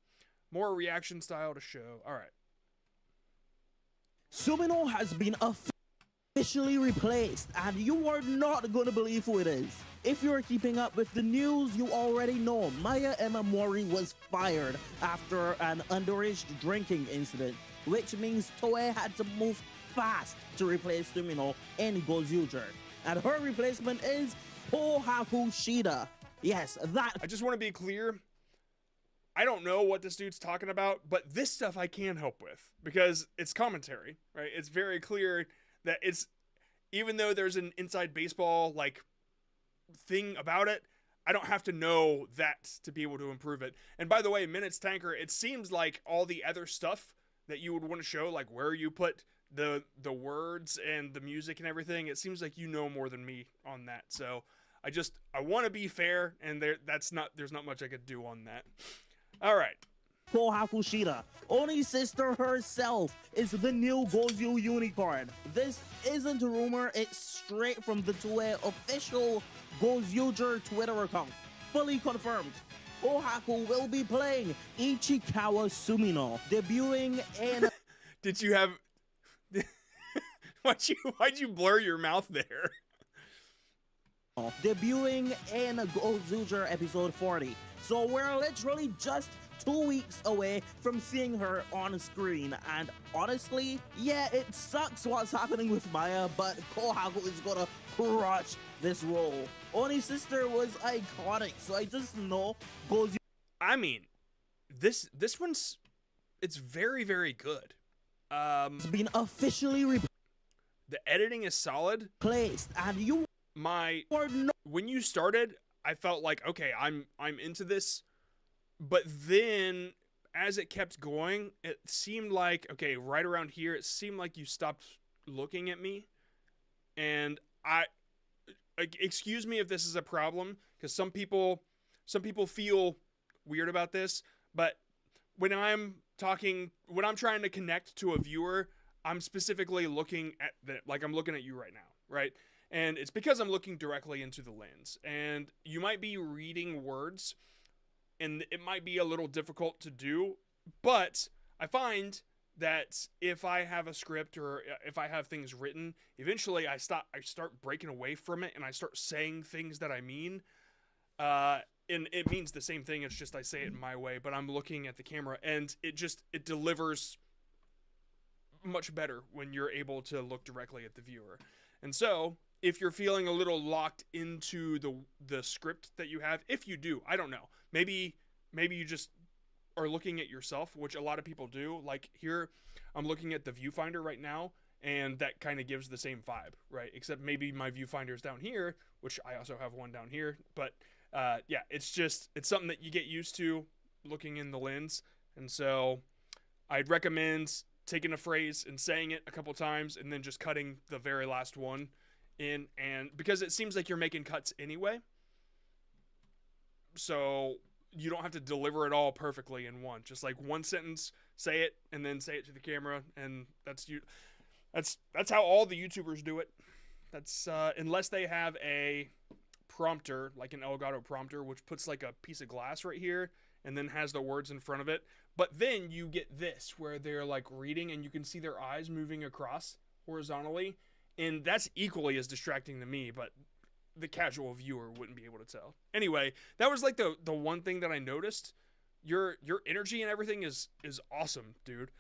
More reaction style to show. All right. Sumino has been officially replaced, and you are not going to believe who it is. If you're keeping up with the news, you already know Maya Emamori was fired after an underage drinking incident, which means Toei had to move fast to replace Sumino in Gozyuger. And her replacement is Kohaku Shida. Yes, that. I just want to be clear. I don't know what this dude's talking about, but this stuff I can help with because it's commentary, right? It's very clear that it's, even though there's an inside baseball like thing about it, I don't have to know that to be able to improve it. And by the way, Minutes Tanker, it seems like all the other stuff that you would want to show, like where you put the words and the music and everything, it seems like you know more than me on that. So I want to be fair, and there's not much I could do on that. All right. Kohaku Shida, Oni's sister herself, is the new Gozyu unicorn. This isn't a rumor, it's straight from the Toei official Gozyuger Twitter account. Fully confirmed. Kohaku will be playing Ichikawa Sumino, debuting in... Did you have... Why'd you blur your mouth there? Debuting in Gozyuger episode 40. So we're literally just 2 weeks away from seeing her on screen, and honestly, yeah, it sucks what's happening with Maya, but Kohaku is gonna crush this role. Oni's sister was iconic, so I just know Gozyuger. I mean, this one's, it's very, very good. It's been officially the editing is solid. Placed, and you when you started, I felt like, okay, I'm into this, but then as it kept going, it seemed like, okay, right around here, it seemed like you stopped looking at me, and excuse me if this is a problem, because some people feel weird about this, but when I'm trying to connect to a viewer, I'm specifically looking at I'm looking at you right now, right? And it's because I'm looking directly into the lens, and you might be reading words, and it might be a little difficult to do, but I find that if I have a script or if I have things written, eventually I start breaking away from it, and I start saying things that I mean, and it means the same thing, it's just I say it in my way, but I'm looking at the camera, and it delivers much better when you're able to look directly at the viewer. And so if you're feeling a little locked into the script that you have, if you do, I don't know, maybe you just are looking at yourself, which a lot of people do. Like here, I'm looking at the viewfinder right now, and that kind of gives the same vibe, right? Except maybe my viewfinder's down here, which I also have one down here. But yeah, it's something that you get used to looking in the lens. And so I'd recommend taking a phrase and saying it a couple times, and then just cutting the very last one in, and because it seems like you're making cuts anyway, so you don't have to deliver it all perfectly in one. Just like one sentence, say it, and then say it to the camera, and that's you. That's how all the YouTubers do it. That's unless they have a prompter, like an Elgato prompter, which puts like a piece of glass right here and then has the words in front of it. But then you get this where they're like reading and you can see their eyes moving across horizontally, and that's equally as distracting to me, but the casual viewer wouldn't be able to tell. Anyway, that was like the one thing that I noticed. Your energy and everything is awesome, dude.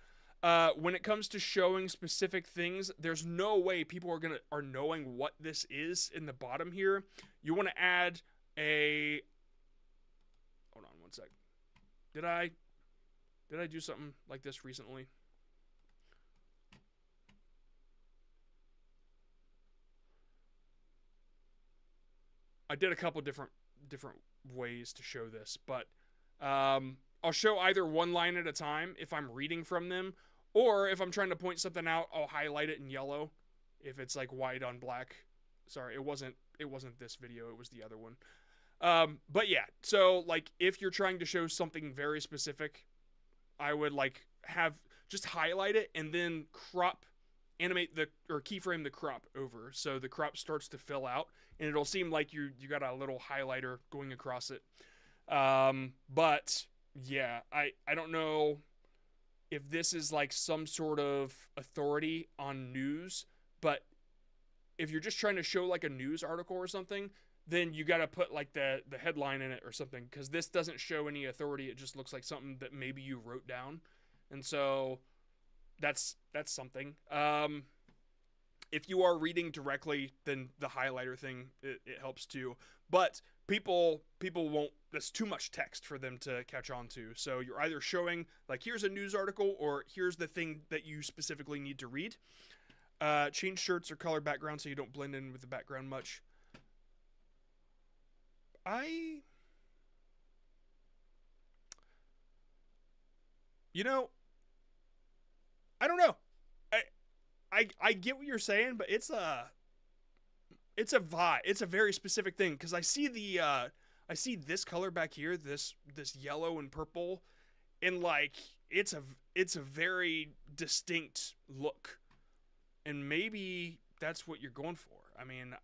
When it comes to showing specific things, there's no way people are knowing what this is in the bottom here. You want to add a. Hold on one sec. Did I do something like this recently? I did a couple different ways to show this, but I'll show either one line at a time if I'm reading from them, or if I'm trying to point something out, I'll highlight it in yellow if it's like white on black. Sorry, it wasn't this video, it was the other one. But yeah, so like if you're trying to show something very specific, I would like have just highlight it and then animate or keyframe the crop over, so the crop starts to fill out and it'll seem like you got a little highlighter going across it. But yeah, I don't know if this is like some sort of authority on news, but if you're just trying to show like a news article or something, then you got to put like the headline in it or something, because this doesn't show any authority. It just looks like something that maybe you wrote down. And so that's something. If you are reading directly, then the highlighter thing, it helps too. But people won't, that's too much text for them to catch on to. So you're either showing like, here's a news article, or here's the thing that you specifically need to read. Change shirts or color background so you don't blend in with the background much. I don't know. I get what you're saying, but it's a vibe. It's a very specific thing, because I see this color back here, this yellow and purple, and like it's a very distinct look. And maybe that's what you're going for. I mean,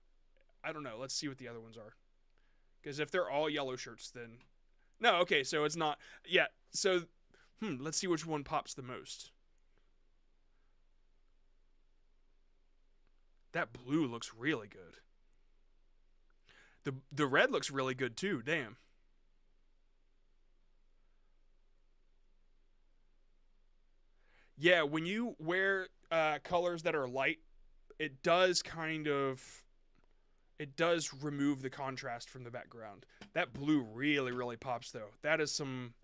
I don't know. Let's see what the other ones are. Because if they're all yellow shirts, then no. Okay, so it's not. Yeah. So, let's see which one pops the most. That blue looks really good. The red looks really good too. Damn. Yeah, when you wear colors that are light, it does remove the contrast from the background. That blue really, really pops though. That is some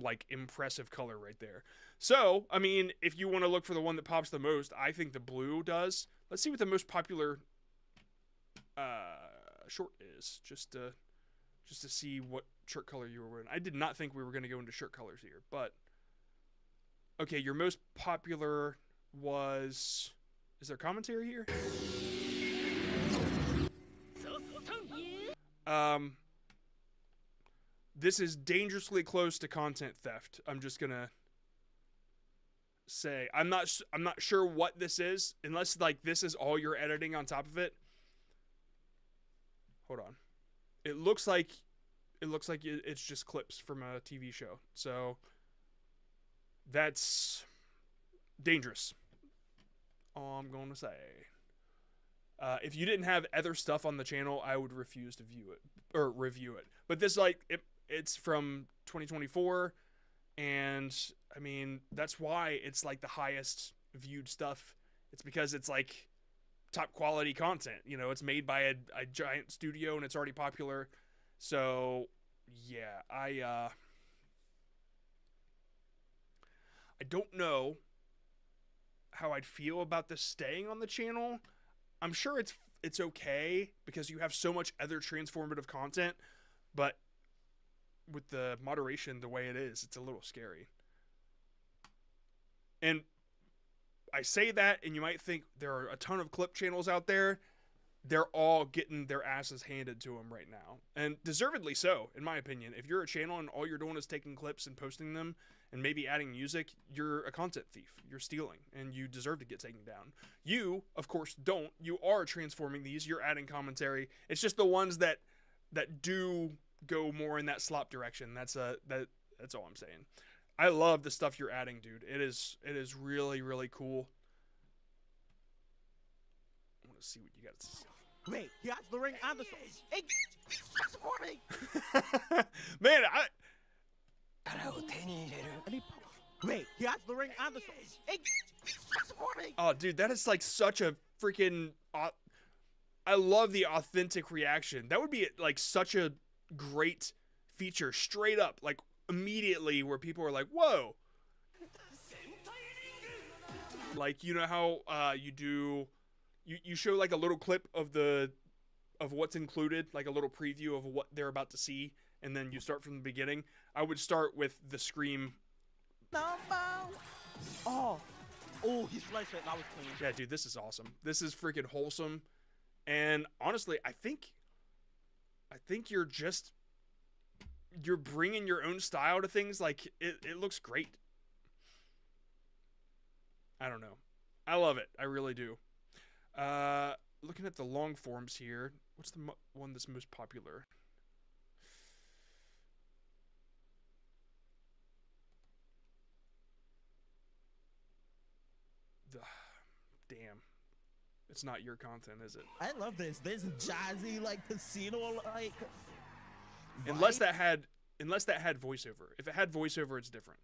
like impressive color right there. So, I mean, if you want to look for the one that pops the most, I think the blue does. Let's see what the most popular short is, just to see what shirt color you were wearing. I did not think we were going to go into shirt colors here, but okay, your most popular was, is there commentary here? This is dangerously close to content theft. I'm just gonna say I'm not sure what this is, unless like this is all you're editing on top of it. Hold on. It looks like it's just clips from a TV show. So that's dangerous. All I'm going to say. If you didn't have other stuff on the channel, I would refuse to view it or review it. But this, like, it's from 2024, and I mean, that's why it's like the highest viewed stuff. It's because it's like top quality content. You know, it's made by a giant studio and it's already popular. So yeah, I don't know how I'd feel about this staying on the channel. I'm sure it's okay because you have so much other transformative content, but with the moderation the way it is, it's a little scary. And I say that, and you might think there are a ton of clip channels out there. they're all getting their asses handed to them right now, and deservedly so, in my opinion. If you're a channel and all you're doing is taking clips and posting them and maybe adding music, you're a content thief. You're stealing, and you deserve to get taken down. You, of course, don't. You are transforming these. You're adding commentary. It's just the ones that do go more in that slop direction. That's all I'm saying. I love the stuff you're adding, dude. It is really, really cool. I want to see what you got to say. Wait, he has the ring and the sword. Hey, support me! Man, Wait, he has the ring and the sword. Hey, support me! oh, dude, that is like such a freaking... I love the authentic reaction. That would be like such a great feature, straight up, like immediately, where people are like, whoa! Like, you know how you show like a little clip of what's included, like a little preview of what they're about to see, and then you start from the beginning. I would start with the scream. Oh, he sliced it. That was clean. Yeah, dude, this is awesome. This is freaking wholesome. And honestly, I think you're bringing your own style to things. Like, it looks great. I don't know. I love it. I really do. Looking at the long forms here, what's the one that's most popular? Damn. It's not your content, is it? I love this. This jazzy, like, casino, like... Unless that had voiceover. If it had voiceover, it's different.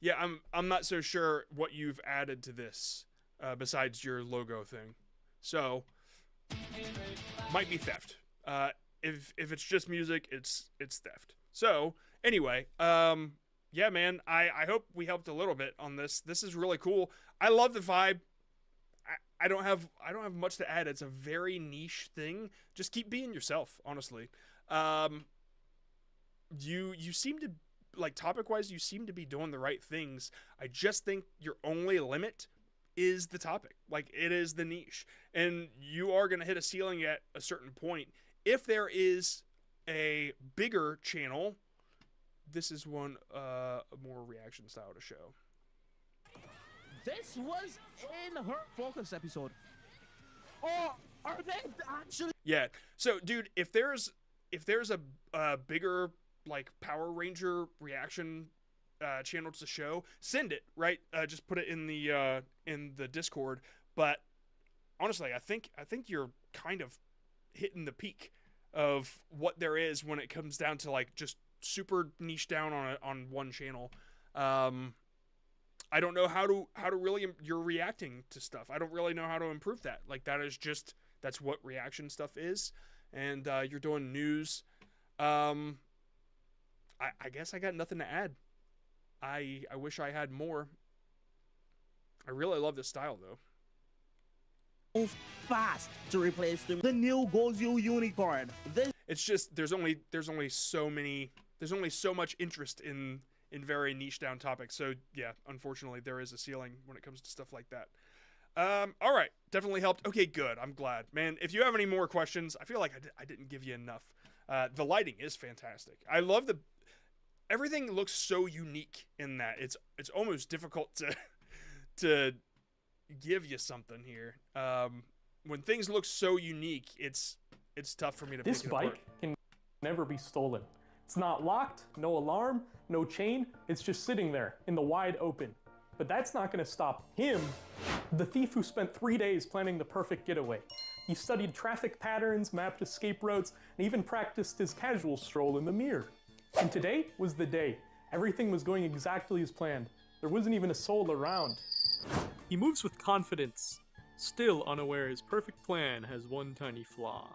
Yeah, I'm not so sure what you've added to this besides your logo thing. So might be theft. If it's just music, it's theft. So anyway, yeah, man, I hope we helped a little bit on this. This is really cool. I love the vibe. I don't have much to add. It's a very niche thing. Just keep being yourself, honestly. You seem to, like, topic-wise, you seem to be doing the right things. I just think your only limit is the topic. Like, it is the niche. And you are going to hit a ceiling at a certain point. If there is a bigger channel, this is one a more reaction style to show. This was in her focus episode. Oh, are they actually? Yeah. So, dude, if there's a bigger, like, Power Ranger reaction channel to show, send it, right? Just put it in the Discord. But honestly, I think you're kind of hitting the peak of what there is when it comes down to, like, just super niche down on one channel. I don't know how to really, you're reacting to stuff. I don't really know how to improve that. Like, that's what reaction stuff is. And you're doing news. I guess I got nothing to add. I wish I had more. I really love this style, though. Move fast to replace the new Gozu unicorn. It's just there's only so much interest in very niche down topics. So yeah, unfortunately there is a ceiling when it comes to stuff like that. All right, definitely helped. Okay, good. I'm glad, man. If you have any more questions, I feel like I didn't give you enough. The lighting is fantastic. I love everything looks so unique in that it's almost difficult to give you something here. When things look so unique, it's tough for me to pick it apart. This bike can never be stolen. It's not locked, no alarm, no chain. It's just sitting there in the wide open. But that's not going to stop him, the thief who spent 3 days planning the perfect getaway. He studied traffic patterns, mapped escape routes, and even practiced his casual stroll in the mirror. And today was the day. Everything was going exactly as planned. There wasn't even a soul around. He moves with confidence, still unaware his perfect plan has one tiny flaw.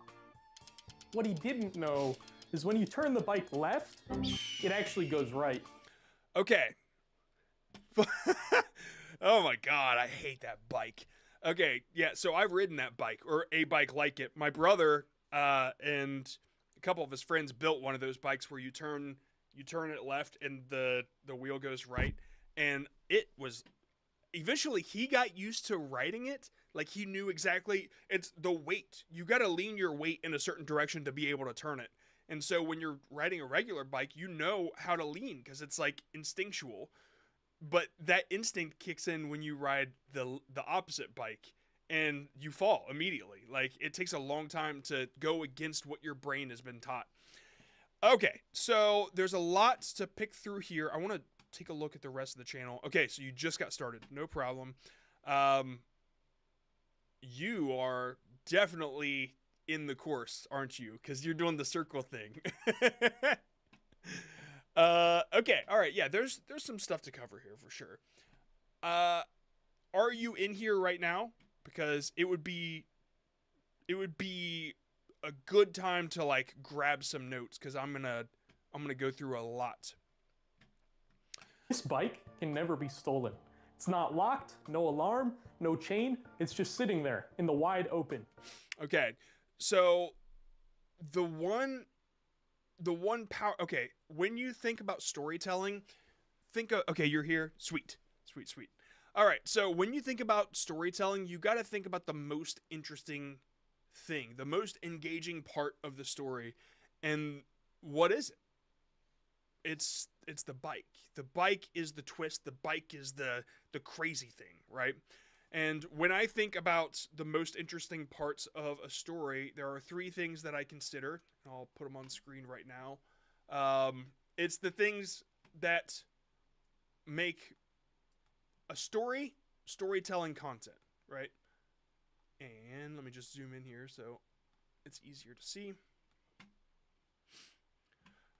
What he didn't know is when you turn the bike left, it actually goes right. Okay. Oh my god, I hate that bike. Okay, yeah, so I've ridden that bike or a bike like it. My brother and a couple of his friends built one of those bikes where you turn it left and the wheel goes right, and it was eventually he got used to riding it. Like he knew exactly it's the weight. You got to lean your weight in a certain direction to be able to turn it. And so when you're riding a regular bike, you know how to lean because it's like instinctual. But that instinct kicks in when you ride the opposite bike and you fall immediately. Like it takes a long time to go against what your brain has been taught. Okay, so there's a lot to pick through here. I want to take a look at the rest of the channel. Okay, so you just got started. No problem. You are definitely in the course, aren't you? Because you're doing the circle thing. Okay, all right, yeah, there's some stuff to cover here for sure. Are you in here right now? Because it would be a good time to like grab some notes because I'm gonna go through a lot. This bike can never be stolen. It's not locked, no alarm, no chain. It's just sitting there in the wide open. Okay, so the one power. Okay, when you think about storytelling, think of okay, you're here. Sweet. All right, so when you think about storytelling, you got to think about the most interesting thing, the most engaging part of the story, and what is it? It's the bike. The bike is the twist. The bike is the crazy thing, right? And when I think about the most interesting parts of a story, there are three things that I consider. I'll put them on screen right now. It's the things that make a storytelling content, right? And let me just zoom in here so it's easier to see.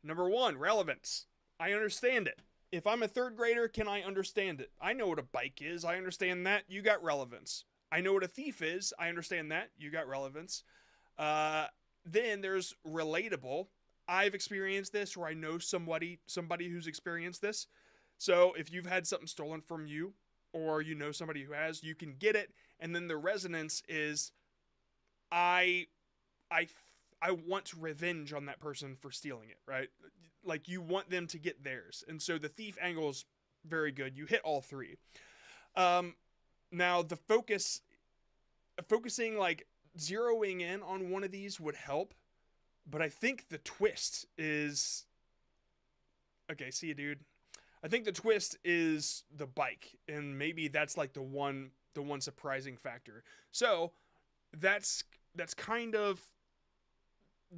Number one, relevance. I understand it. If I'm a third grader, can I understand it? I know what a bike is. I understand that. You got relevance. I know what a thief is. I understand that. You got relevance. Then there's relatable. I've experienced this, or I know somebody who's experienced this. So if you've had something stolen from you, or you know somebody who has, you can get it. And then the resonance is, I want revenge on that person for stealing it, right? Like you want them to get theirs. And so the thief angle is very good. You hit all three. Now the focusing like zeroing in on one of these would help, but I think the twist is, okay, see you, dude. I think the twist is the bike, and maybe that's like the one surprising factor. So that's kind of,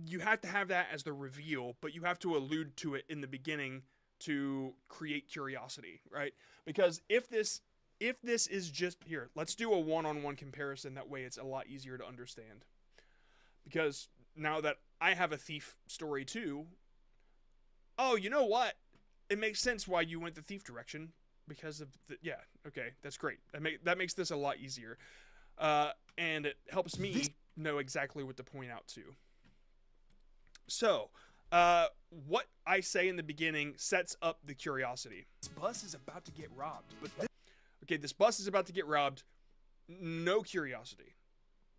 you have to have that as the reveal, but you have to allude to it in the beginning to create curiosity, right? Because if this is just here, let's do a one-on-one comparison. That way it's a lot easier to understand. Because now that I have a thief story too, oh, you know what? It makes sense why you went the thief direction because of the, yeah, okay, that's great. That makes this a lot easier. And it helps me know exactly what to point out to. So, what I say in the beginning sets up the curiosity. This bus is about to get robbed, but this bus is about to get robbed. No curiosity.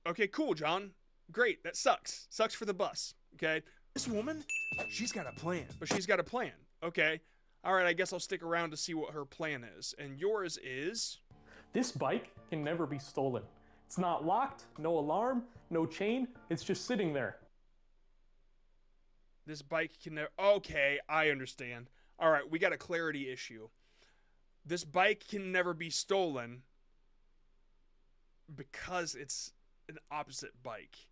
Okay, cool, John. Great. That sucks. Sucks for the bus. Okay. This woman, she's got a plan. But she's got a plan. Okay. All right, I guess I'll stick around to see what her plan is. And yours is? This bike can never be stolen. It's not locked, no alarm, no chain. It's just sitting there. This bike can never... Okay, I understand. All right, we got a clarity issue. This bike can never be stolen because it's an opposite bike.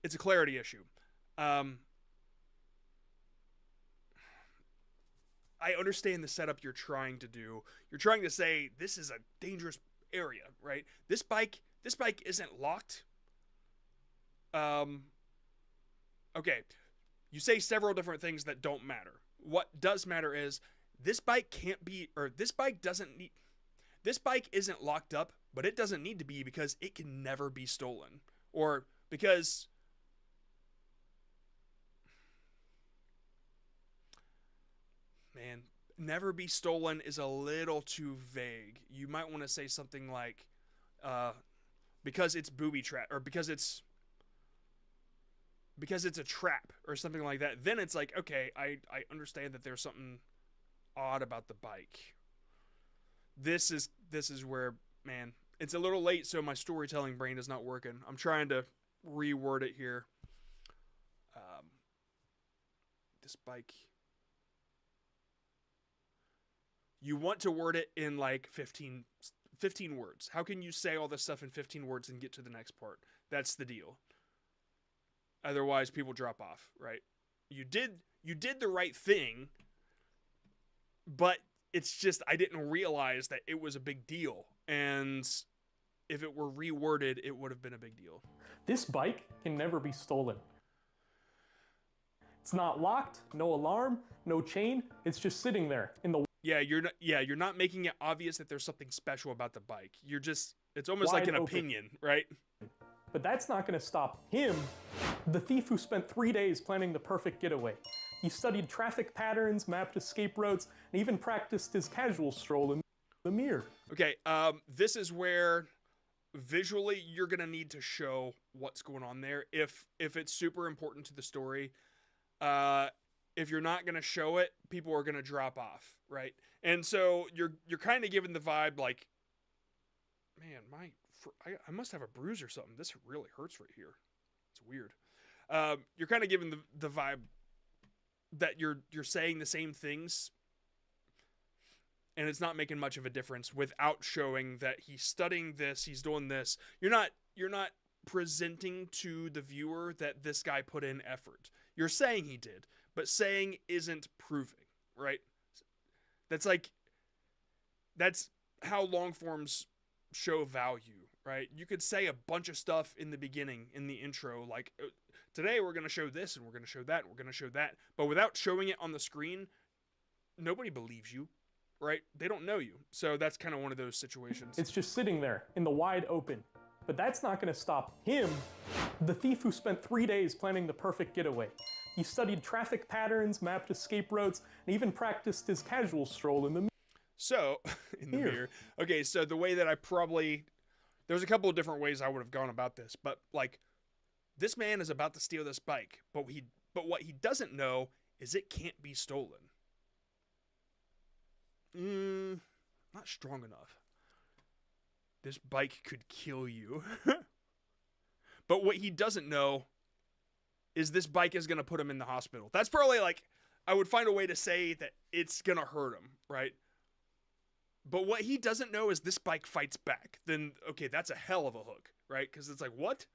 It's a clarity issue. I understand the setup you're trying to do. You're trying to say this is a dangerous area, right? This bike isn't locked. Okay. You say several different things that don't matter. What does matter is this bike can't be, or this bike isn't locked up, but it doesn't need to be because it can never be stolen. Or because man, never be stolen is a little too vague. You might want to say something like, because it's booby trap, or because it's a trap, or something like that. Then it's like, okay, I understand that there's something odd about the bike. This is where, man, it's a little late, so my storytelling brain is not working. I'm trying to reword it here. This bike. You want to word it in like 15 words. How can you say all this stuff in 15 words and get to the next part? That's the deal. Otherwise, people drop off, right? You did the right thing, but it's just I didn't realize that it was a big deal. And if it were reworded, it would have been a big deal. This bike can never be stolen. It's not locked, no alarm, no chain. It's just sitting there in the you're not making it obvious that there's something special about the bike. It's almost like an opinion, right? But that's not going to stop him, the thief who spent 3 days planning the perfect getaway. He studied traffic patterns, mapped escape routes, and even practiced his casual stroll in the mirror. Okay, this is where visually you're going to need to show what's going on there if it's super important to the story. If you're not going to show it, people are going to drop off, right? And so you're kind of giving the vibe like, man, I must have a bruise or something. This really hurts right here. It's weird. You're kind of giving the vibe that you're saying the same things, and it's not making much of a difference without showing that he's studying this, he's doing this. You're not presenting to the viewer that this guy put in effort. You're saying he did, but saying isn't proving, right? That's how long forms show value, right? You could say a bunch of stuff in the beginning, in the intro, like, today we're going to show this, and we're going to show that, and we're going to show that, but without showing it on the screen, nobody believes you, right? They don't know you. So that's kind of one of those situations. It's just sitting there in the wide open. But that's not going to stop him, the thief who spent 3 days planning the perfect getaway. He studied traffic patterns, mapped escape routes, and even practiced his casual stroll in the mirror. So, in the mirror. Okay, so the way that there's a couple of different ways I would have gone about this, but like, this man is about to steal this bike, but what he doesn't know is it can't be stolen. Not strong enough. This bike could kill you. But what he doesn't know is this bike is going to put him in the hospital. That's probably like, I would find a way to say that it's going to hurt him, right? But what he doesn't know is this bike fights back. Then, okay, that's a hell of a hook, right? Because it's like, what?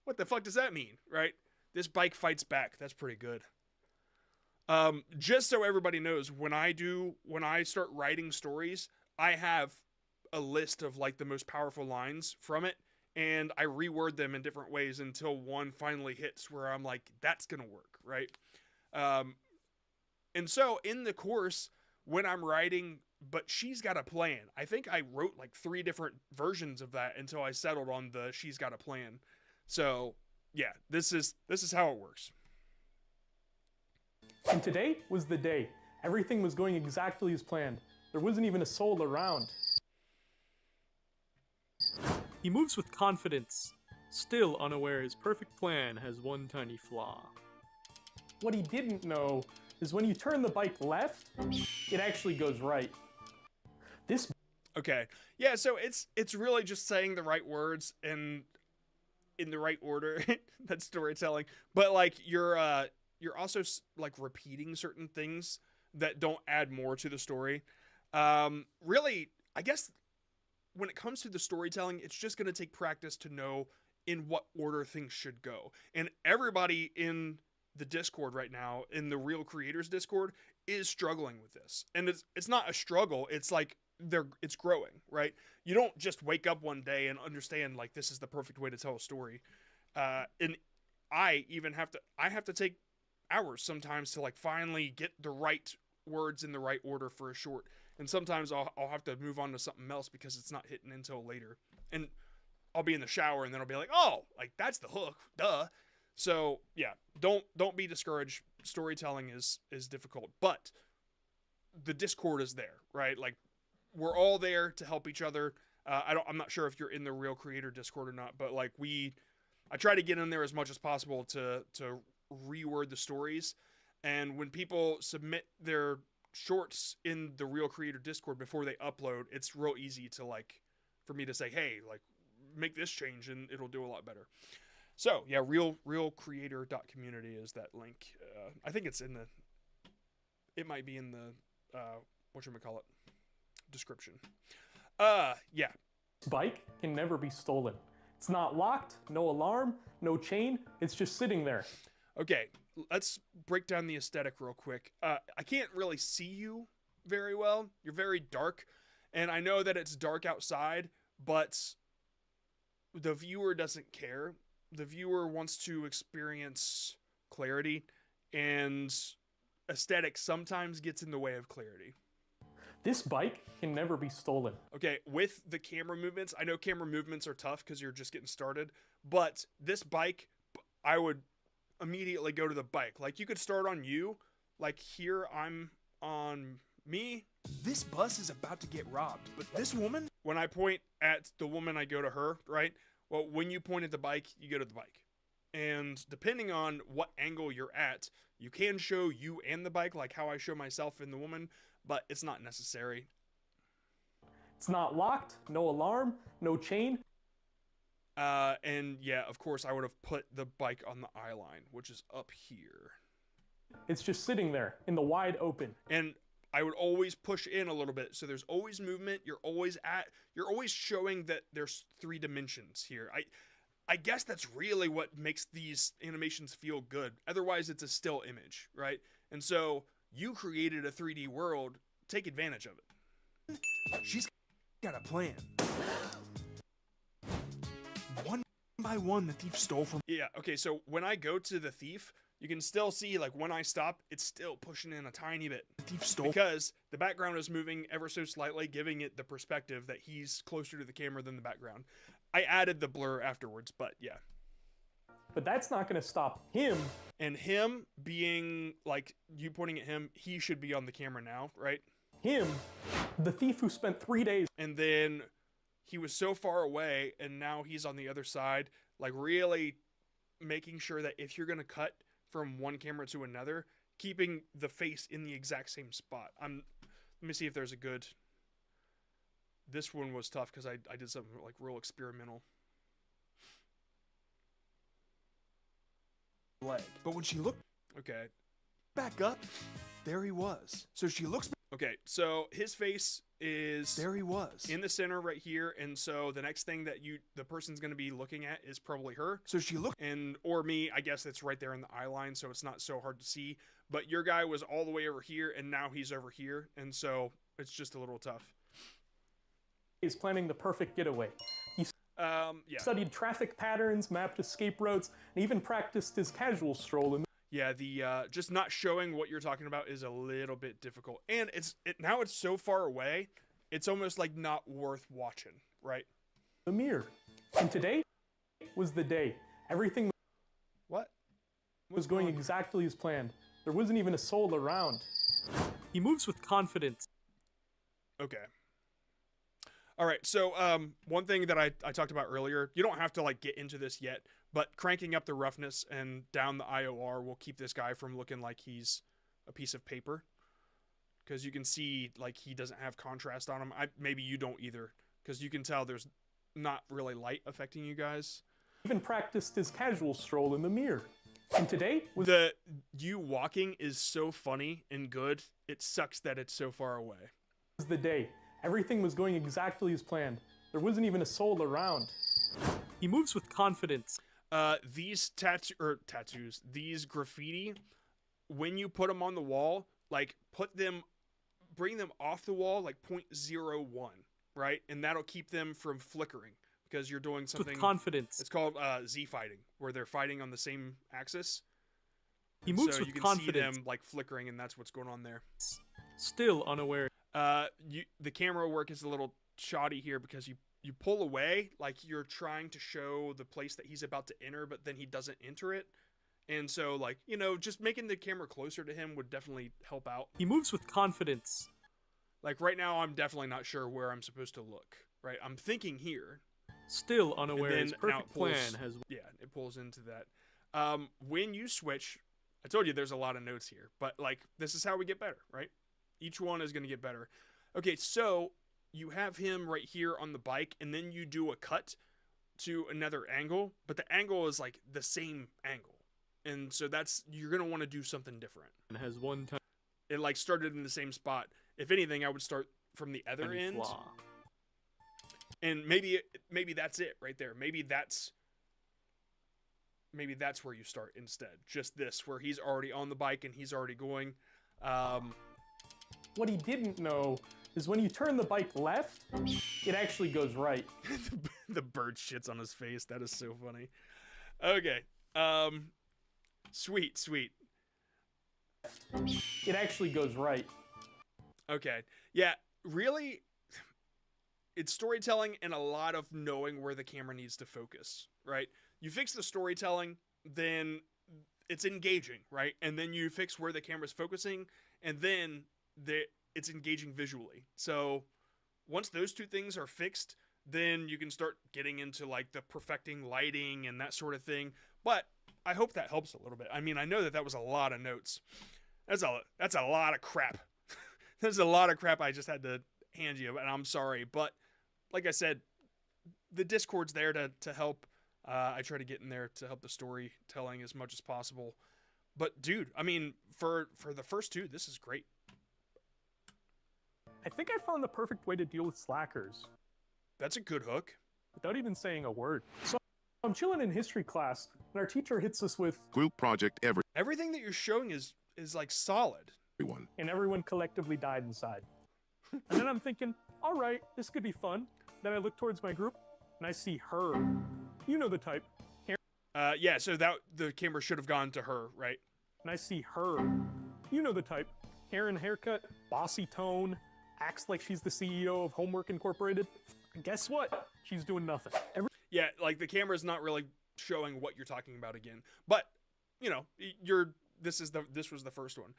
What the fuck does that mean, right? This bike fights back. That's pretty good. Just so everybody knows, when I start writing stories, I have a list of like the most powerful lines from it, and I reword them in different ways until one finally hits where I'm like, that's gonna work, right? And so in the course, when I'm writing, but she's got a plan, I think I wrote like 3 different versions of that until I settled on the she's got a plan. So yeah, this is how it works. And today was the day. Everything was going exactly as planned. There wasn't even a soul around. He moves with confidence, still unaware his perfect plan has one tiny flaw. What he didn't know is when you turn the bike left, it actually goes right. Okay. Yeah, so it's really just saying the right words and in the right order. That's storytelling. But like you're also like repeating certain things that don't add more to the story. Really, I guess when it comes to the storytelling, it's just going to take practice to know in what order things should go. And everybody in the Discord right now, in the Real Creators Discord, is struggling with this. And it's not a struggle, it's like it's growing, right? You don't just wake up one day and understand like this is the perfect way to tell a story. And I have to take hours sometimes to like finally get the right words in the right order for a short. And sometimes I'll have to move on to something else because it's not hitting until later. And I'll be in the shower and then I'll be like, oh, like that's the hook, duh. So yeah, don't be discouraged. Storytelling is difficult, but the Discord is there, right? Like we're all there to help each other. I'm not sure if you're in the Real Creator Discord or not, but like I try to get in there as much as possible to reword the stories. And when people submit their shorts in the Real Creator Discord before they upload, it's real easy to like for me to say, hey, like make this change and it'll do a lot better. So yeah, realcreator.community is that link. I think it's it might be in the whatchamacallit description. Yeah. Bike can never be stolen. It's not locked, no alarm, no chain, it's just sitting there. Okay, let's break down the aesthetic real quick. I can't really see you very well. You're very dark, and I know that it's dark outside, but the viewer doesn't care. The viewer wants to experience clarity, and aesthetic sometimes gets in the way of clarity. This bike can never be stolen. Okay, with the camera movements, I know camera movements are tough because you're just getting started, but this bike, I would immediately go to the bike. Like you could start on you, like here I'm on me. This bus is about to get robbed, but this woman, when I point at the woman, I go to her, right? Well, when you point at the bike, you go to the bike. And depending on what angle you're at, you can show you and the bike, like how I show myself and the woman, but it's not necessary. It's not locked, no alarm, no chain. And yeah, of course, I would have put the bike on the eye line, which is up here. It's just sitting there in the wide open. And I would always push in a little bit. So there's always movement. You're always showing that there's 3 dimensions here. I guess that's really what makes these animations feel good. Otherwise, it's a still image, right? And so you created a 3D world. Take advantage of it. She's got a plan. One by one, the thief stole from... Yeah, okay, so when I go to the thief, you can still see, like, when I stop, it's still pushing in a tiny bit. The thief stole... Because the background is moving ever so slightly, giving it the perspective that he's closer to the camera than the background. I added the blur afterwards, but yeah. But that's not going to stop him. And him being, like, you pointing at him, he should be on the camera now, right? Him, the thief who spent 3 days... And then he was so far away, and now he's on the other side, like, really making sure that if you're going to cut from one camera to another, keeping the face in the exact same spot. Let me see if there's a good... This one was tough because I did something, like, real experimental. Leg. But when she looked... Okay. Back up, there he was. So she looks... Okay, so his face is... There he was. In the center right here, and so the next thing that the person's going to be looking at is probably her. So she looked... Or me, I guess it's right there in the eye line, so it's not so hard to see. But your guy was all the way over here, and now he's over here, and so it's just a little tough. He's planning the perfect getaway. He studied traffic patterns, mapped escape routes, and even practiced his casual stroll. Yeah, the just not showing what you're talking about is a little bit difficult, and now it's so far away, it's almost like not worth watching, right? The mirror, and today was the day. Everything was going exactly as planned. There wasn't even a soul around. He moves with confidence. Okay. All right, so one thing that I talked about earlier, you don't have to like get into this yet, but cranking up the roughness and down the IOR will keep this guy from looking like he's a piece of paper. Because you can see like he doesn't have contrast on him. Maybe you don't either, because you can tell there's not really light affecting you guys. Even practiced his casual stroll in the mirror. And today was... You walking is so funny and good, it sucks that it's so far away. Was the day. Everything was going exactly as planned. There wasn't even a soul around. He moves with confidence. These tattoos, these graffiti, when you put them on the wall, like bring them off the wall like 0.01, right? And that'll keep them from flickering because you're doing something with confidence. It's called Z fighting, where they're fighting on the same axis. He moves so with you can confidence. see them like flickering, and that's what's going on there. Still unaware. The camera work is a little shoddy here because you pull away like you're trying to show the place that he's about to enter, but then he doesn't enter it, And so, like, you know, just making the camera closer to him would definitely help out. He moves with confidence. Like, right now, I'm definitely not sure where I'm supposed to look, right? I'm thinking here. Still unaware And his then now perfect it pulls, plan has... Yeah, it pulls into that. When you switch, I told you there's a lot of notes here, but, like, this is how we get better, right? Each one is going to get better. Okay, so you have him right here on the bike, and then you do a cut to another angle, but the angle is, like, the same angle. And so you're going to want to do something different. And has one time... It, like, started in the same spot. If anything, I would start from the other end. Flaw. And maybe that's it right there. Maybe that's where you start instead. Just this, where he's already on the bike and he's already going. What he didn't know is when you turn the bike left, it actually goes right. The bird shits on his face. That is so funny. Okay. Sweet. It actually goes right. Okay. Yeah, really, it's storytelling and a lot of knowing where the camera needs to focus, right? You fix the storytelling, then it's engaging, right? And then you fix where the camera's focusing, and then it's engaging visually. So once those two things are fixed, then you can start getting into, like, the perfecting lighting and that sort of thing. But I hope that helps a little bit. I mean, I know that was a lot of notes. That's a lot of crap. There's a lot of crap I just had to hand you, and I'm sorry. But like I said, the Discord's there to help. I try to get in there to help the storytelling as much as possible. But dude, I mean, for the first two, this is great. I think I found the perfect way to deal with slackers. That's a good hook. Without even saying a word. So I'm chilling in history class, and our teacher hits us with Group project everything that you're showing is like solid. everyone. And everyone collectively died inside. And then I'm thinking, all right, this could be fun. Then I look towards my group, and I see her. You know the type. Yeah, so the camera should have gone to her, right? And I see her. You know the type. Hair and haircut, bossy tone, acts like she's the CEO of Homework Incorporated. And guess what? She's doing nothing. Yeah, like the camera's not really showing what you're talking about again. But, you know, this was the first one.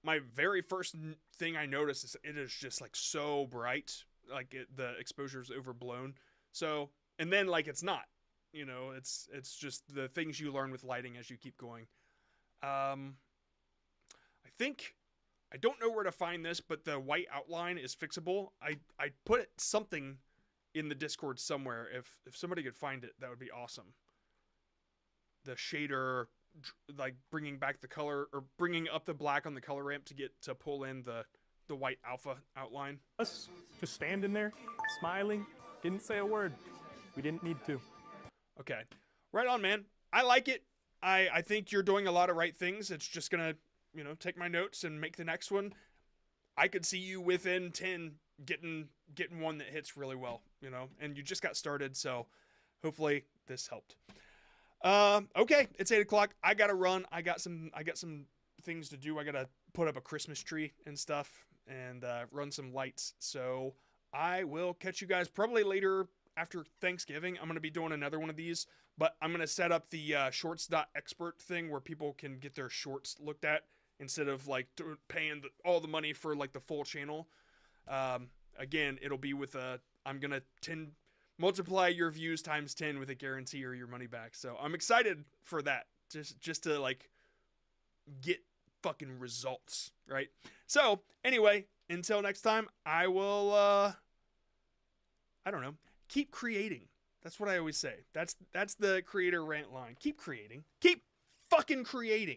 My very first thing I noticed is it is just, like, so bright. Like, the exposure's overblown. So, and then, like, it's not. You know, it's just the things you learn with lighting as you keep going. I don't know where to find this, but the white outline is fixable. I put something in the Discord somewhere. If somebody could find it, that would be awesome. The shader, like, bringing back the color, or bringing up the black on the color ramp to pull in the white alpha outline. Us just standing there, smiling, didn't say a word. We didn't need to. Okay. Right on, man. I like it. I think you're doing a lot of right things. It's just gonna, you know, take my notes and make the next one. I could see you within 10 getting one that hits really well, you know, and you just got started, so hopefully this helped. Okay, it's 8 o'clock. I gotta run. I got some things to do. I gotta put up a Christmas tree and stuff and run some lights. So I will catch you guys probably later after Thanksgiving. I'm going to be doing another one of these, but I'm going to set up the shorts.expert thing where people can get their shorts looked at instead of, like, paying all the money for, like, the full channel. Again, it'll be with I'm going to multiply your views times 10 with a guarantee or your money back. So I'm excited for that. Just to, like, get fucking results, right? So anyway, until next time, I will, I don't know. Keep creating. That's what I always say. That's the creator rant line. Keep creating. Keep fucking creating.